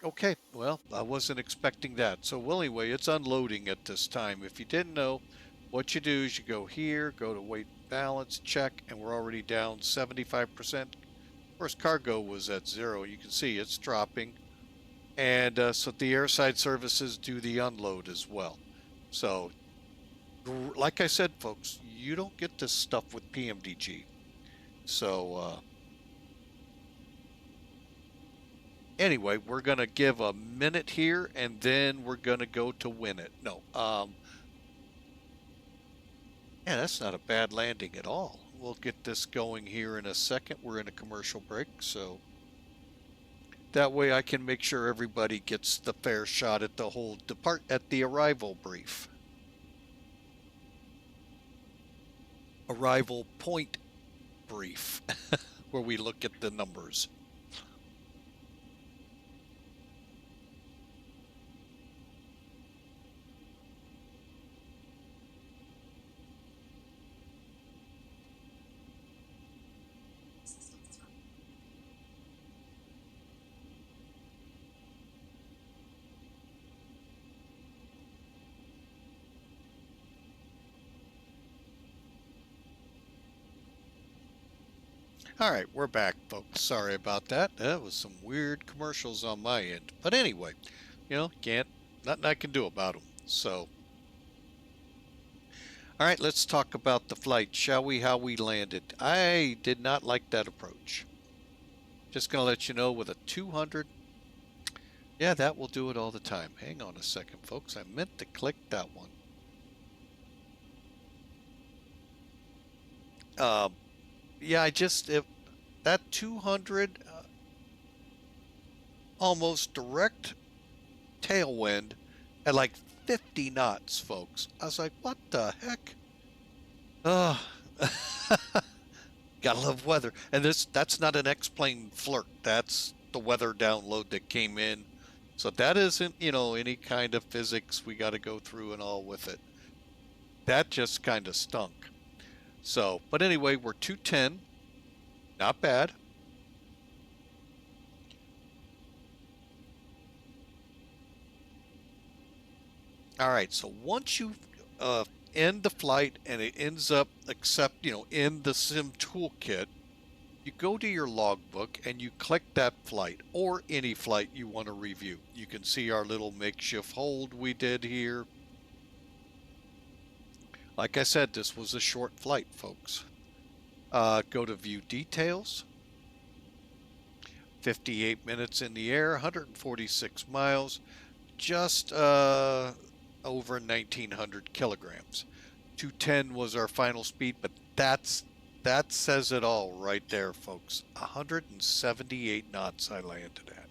Okay, well, I wasn't expecting that. So, well, anyway, it's unloading at this time. If you didn't know, what you do is you go here, go to weight balance, check, and we're already down 75%. Of course, cargo was at 0. You can see it's dropping. And so the airside services do the unload as well. So, like I said, folks, you don't get this stuff with PMDG. So, anyway, we're going to give a minute here, and then we're going to go to win it. No, yeah, that's not a bad landing at all. We'll get this going here in a second. We're in a commercial break, so that way I can make sure everybody gets the fair shot at the whole at the arrival brief. Arrival point brief, where we look at the numbers. All right, we're back, folks. Sorry about that. That was some weird commercials on my end. But anyway, you know, nothing I can do about them. So, all right, let's talk about the flight, shall we? How we landed. I did not like that approach. Just going to let you know with a 200. Yeah, that will do it all the time. Hang on a second, folks. I meant to click that one. Yeah, that 200 almost direct tailwind at like 50 knots, folks. I was like, what the heck? Gotta love weather. And that's not an X-plane flirt. That's the weather download that came in. So that isn't, you know, any kind of physics we got to go through and all with it. That just kind of stunk. So, but anyway, we're 210. Not bad. All right, so once you end the flight and it ends up in the sim toolkit, you go to your logbook and you click that flight or any flight you want to review. You can see our little makeshift hold we did here. Like I said, this was a short flight, folks. Go to view details. 58 minutes in the air, 146 miles, just over 1,900 kilograms. 210 was our final speed, but that says it all right there, folks. 178 knots I landed at.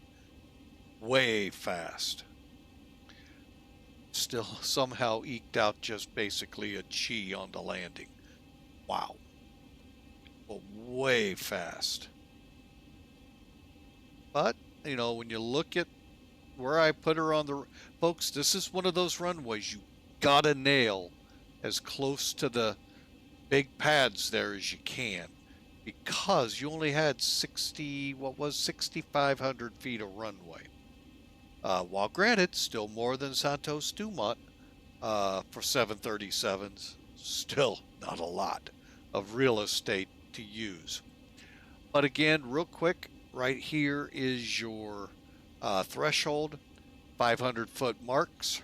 Way fast. Still somehow eked out just basically a G on the landing. Wow. But way fast. but, you know, when you look at where I put her on the, folks, this is one of those runways you gotta nail as close to the big pads there as you can, because you only had 6,500 feet of runway. While granted, still more than Santos Dumont for 737s, still not a lot of real estate to use. But again, real quick, right here is your threshold, 500-foot marks.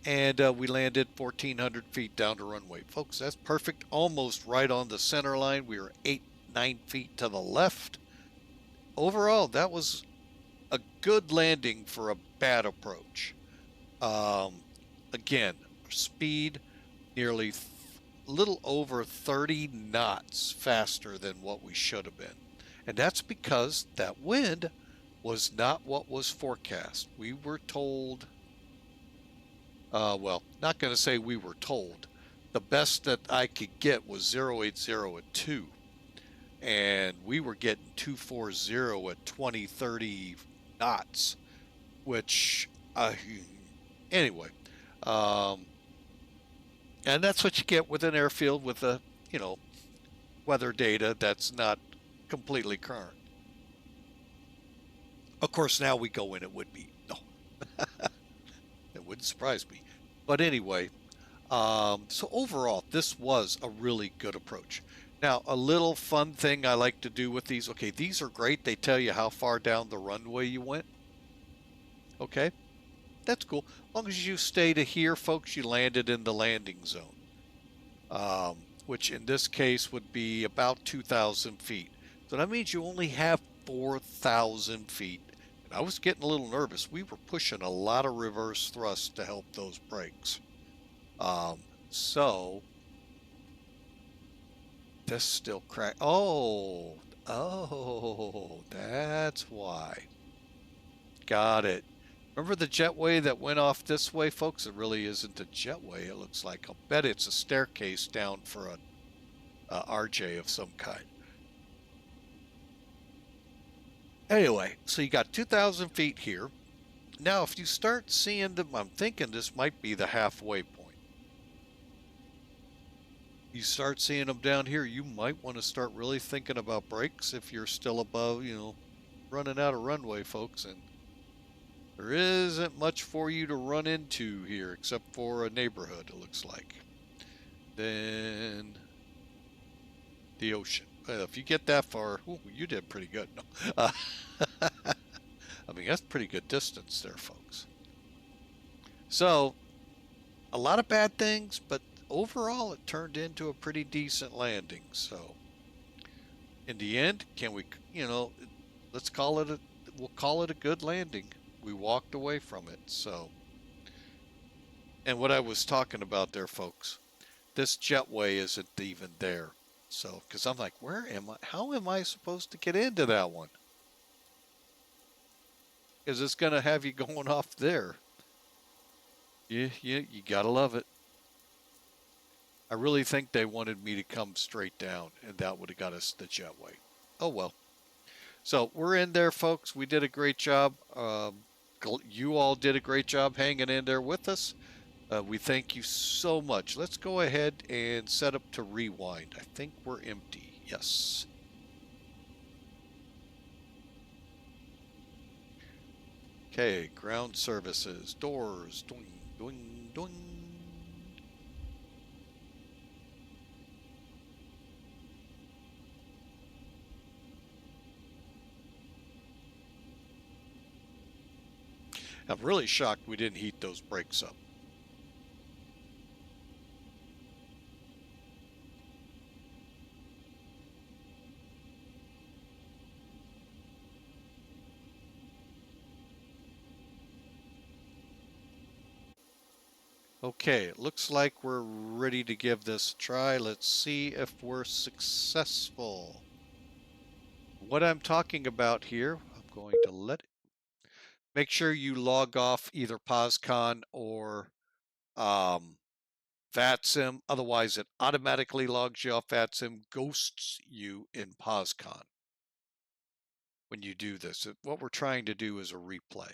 And we landed 1,400 feet down the runway. Folks, that's perfect, almost right on the center line. We were 8-9 feet to the left. Overall, that was a good landing for a bad approach. Again, speed nearly a little over 30 knots faster than what we should have been. And that's because that wind was not what was forecast. We were told, well, not going to say we were told. The best that I could get was 080 at 2. And we were getting 240 at 20, 30 knots, which, anyway, and that's what you get with an airfield with a, you know, weather data that's not completely current. Of course, now we go in, it would be, no, it wouldn't surprise me. But anyway, so overall, this was a really good approach. Now, a little fun thing I like to do with these, okay, these are great. They tell you how far down the runway you went. Okay, that's cool. As long as you stay to here, folks, you landed in the landing zone, which in this case would be about 2,000 feet. So that means you only have 4,000 feet. And I was getting a little nervous. We were pushing a lot of reverse thrust to help those brakes. So this still crack. Oh, that's why. Got it. Remember the jetway that went off this way, folks? It really isn't a jetway. It looks like, I'll bet it's a staircase down for a RJ of some kind. Anyway, so you got 2,000 feet here. Now, if you start seeing them, I'm thinking this might be the halfway point. You start seeing them down here, you might want to start really thinking about brakes if you're still above, you know, running out of runway, folks. And there isn't much for you to run into here except for a neighborhood, it looks like. Then the ocean. If you get that far, ooh, you did pretty good. No. I mean, that's pretty good distance there, folks. So, a lot of bad things, but overall it turned into a pretty decent landing. So, in the end, can we, you know, let's call it we'll call it a good landing. We walked away from it. So, and what I was talking about there, folks, this jetway isn't even there. So, because I'm like, where am I? How am I supposed to get into that one? Because it's going to have you going off there. You got to love it. I really think they wanted me to come straight down, and that would have got us the jetway. Oh, well. So, we're in there, folks. We did a great job. You all did a great job hanging in there with us. We thank you so much. Let's go ahead and set up to rewind. I think we're empty. Yes. Okay, ground services, doors, doing, doing, doing. I'm really shocked we didn't heat those brakes up. Okay, it looks like we're ready to give this a try. Let's see if we're successful. What I'm talking about here, I'm going to let it. Make sure you log off either POSCON or VATSIM. Otherwise, it automatically logs you off VATSIM, ghosts you in POSCON. when you do this. What we're trying to do is a replay.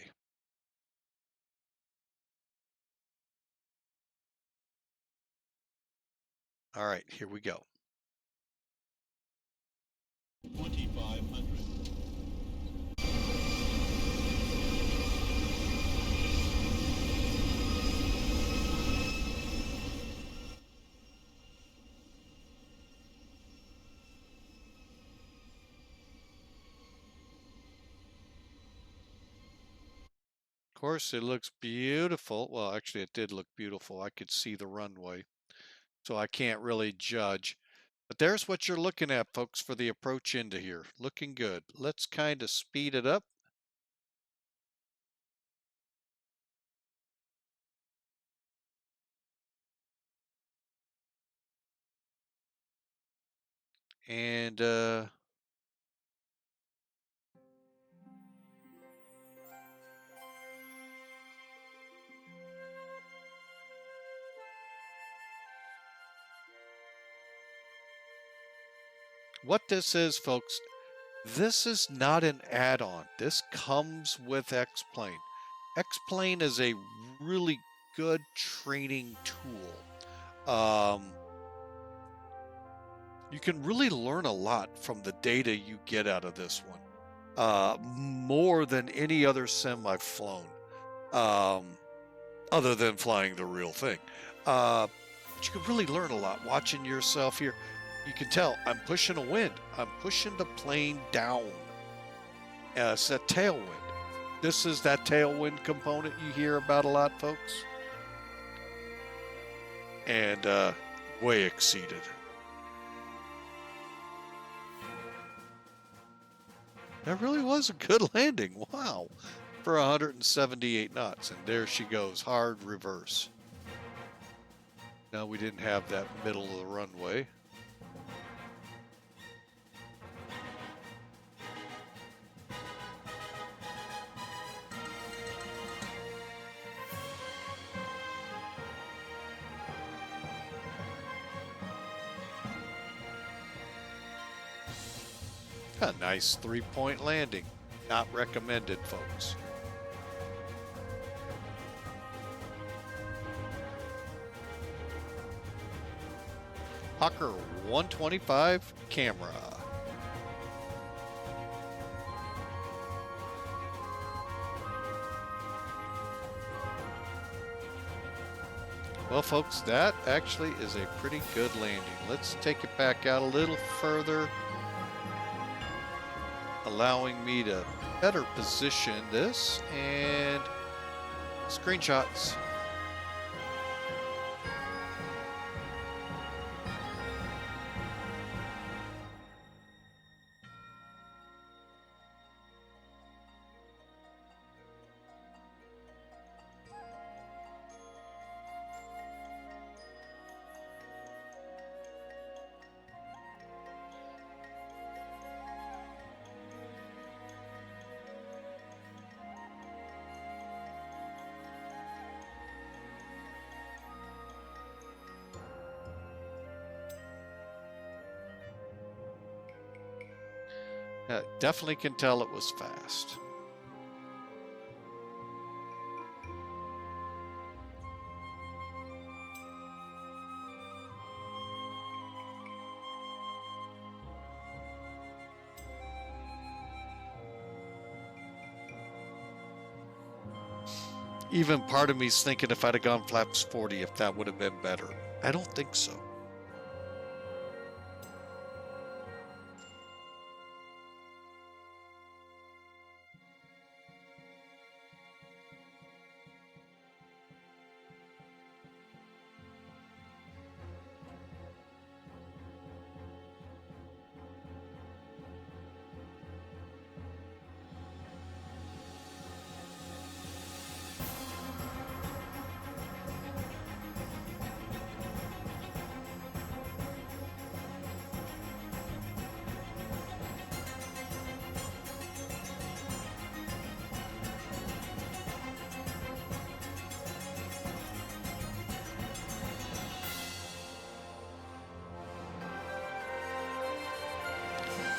All right, here we go. 2,500. Of course, it looks beautiful. Well, actually, it did look beautiful. I could see the runway, so I can't really judge. But there's what you're looking at, folks, for the approach into here. Looking good. Let's kind of speed it up. And what this is, folks, this is not an add-on. This comes with X-Plane. X-Plane is a really good training tool. You can really learn a lot from the data you get out of this one, more than any other sim I've flown, other than flying the real thing. But you can really learn a lot watching yourself here. You can tell I'm pushing a wind. I'm pushing the plane down. It's that tailwind. This is that tailwind component you hear about a lot, folks. And way exceeded. That really was a good landing. Wow. For 178 knots. And there she goes. Hard reverse. Now we didn't have that middle of the runway. A nice 3-point landing. Not recommended, folks. Hawker 125 camera. Well, folks, that actually is a pretty good landing. Let's take it back out a little further, allowing me to better position this and screenshots. Definitely can tell it was fast. Even part of me's thinking if I'd have gone flaps 40, if that would have been better. I don't think so.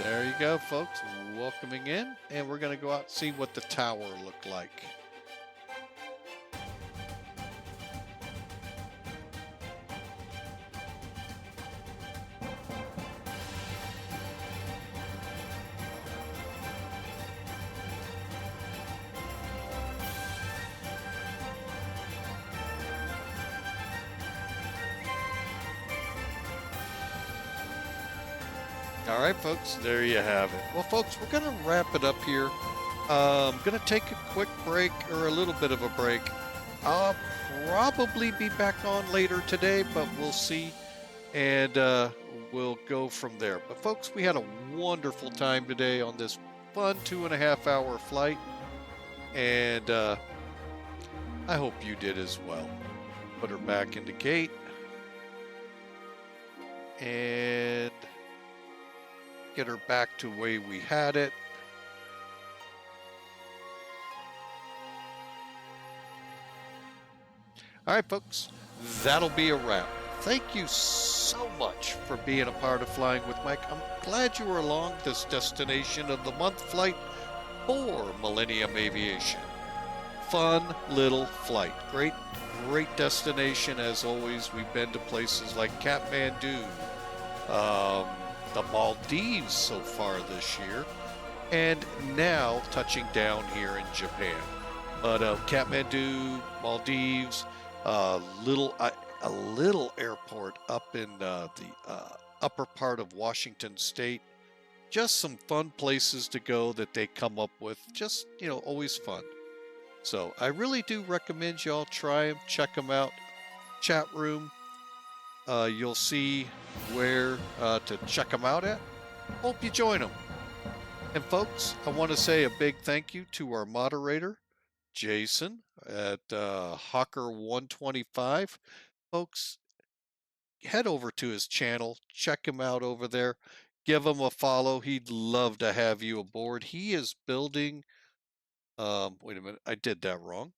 There you go, folks. Welcoming in, and we're going to go out and see what the tower looked like. All right, folks, there you have it. Well, folks, we're going to wrap it up here. I'm going to take a quick break, or a little bit of a break. I'll probably be back on later today, but we'll see, and we'll go from there. But, folks, we had a wonderful time today on this fun 2.5-hour flight, and I hope you did as well. Put her back into gate, and get her back to the way we had it. All right, folks, that'll be a wrap. Thank you so much for being a part of Flying with Mike. I'm glad you were along this Destination of the Month flight for Millennium Aviation. Fun little flight. Great destination as always. We've been to places like Kathmandu, the Maldives so far this year, and now touching down here in Japan. But Kathmandu, Maldives, a little airport up in the upper part of Washington State. Just some fun places to go that they come up with. Just, always fun. So I really do recommend y'all try them, check them out. Chat room. You'll see where to check them out at. Hope you join them. And folks, I want to say a big thank you to our moderator, Jason, at Hawker 125. Folks, head over to his channel. Check him out over there. Give him a follow. He'd love to have you aboard. He is building... wait a minute. I did that wrong.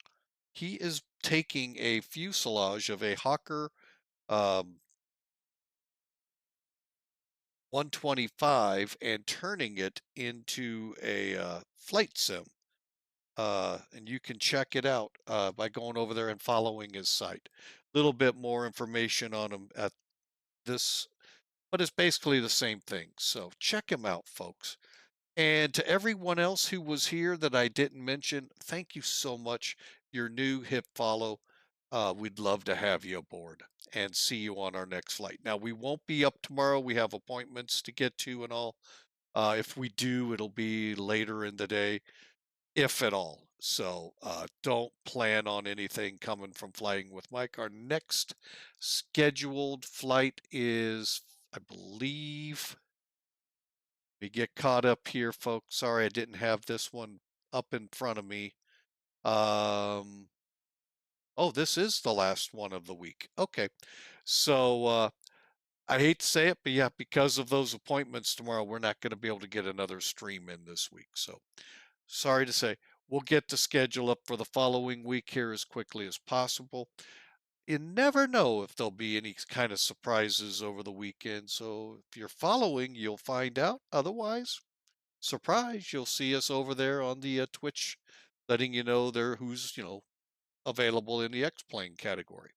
He is taking a fuselage of a Hawker 125 and turning it into a flight sim. And you can check it out by going over there and following his site. A little bit more information on him at this, but it's basically the same thing. So check him out, folks. And to everyone else who was here that I didn't mention, thank you so much. You're new, hip follow. We'd love to have you aboard and see you on our next flight. Now, we won't be up tomorrow. We have appointments to get to and all. If we do, it'll be later in the day, if at all. So don't plan on anything coming from Flying with Mike. Our next scheduled flight is, I believe... We get caught up here, folks. Sorry, I didn't have this one up in front of me. Oh, this is the last one of the week. Okay. So I hate to say it, but yeah, because of those appointments tomorrow, we're not going to be able to get another stream in this week. So sorry to say, we'll get the schedule up for the following week here as quickly as possible. You never know if there'll be any kind of surprises over the weekend. So if you're following, you'll find out. Otherwise, surprise, you'll see us over there on the Twitch, letting you know who's, available in the X-Plane category.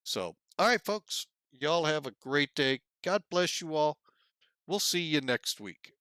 So, all right, folks, y'all have a great day. God bless you all. We'll see you next week.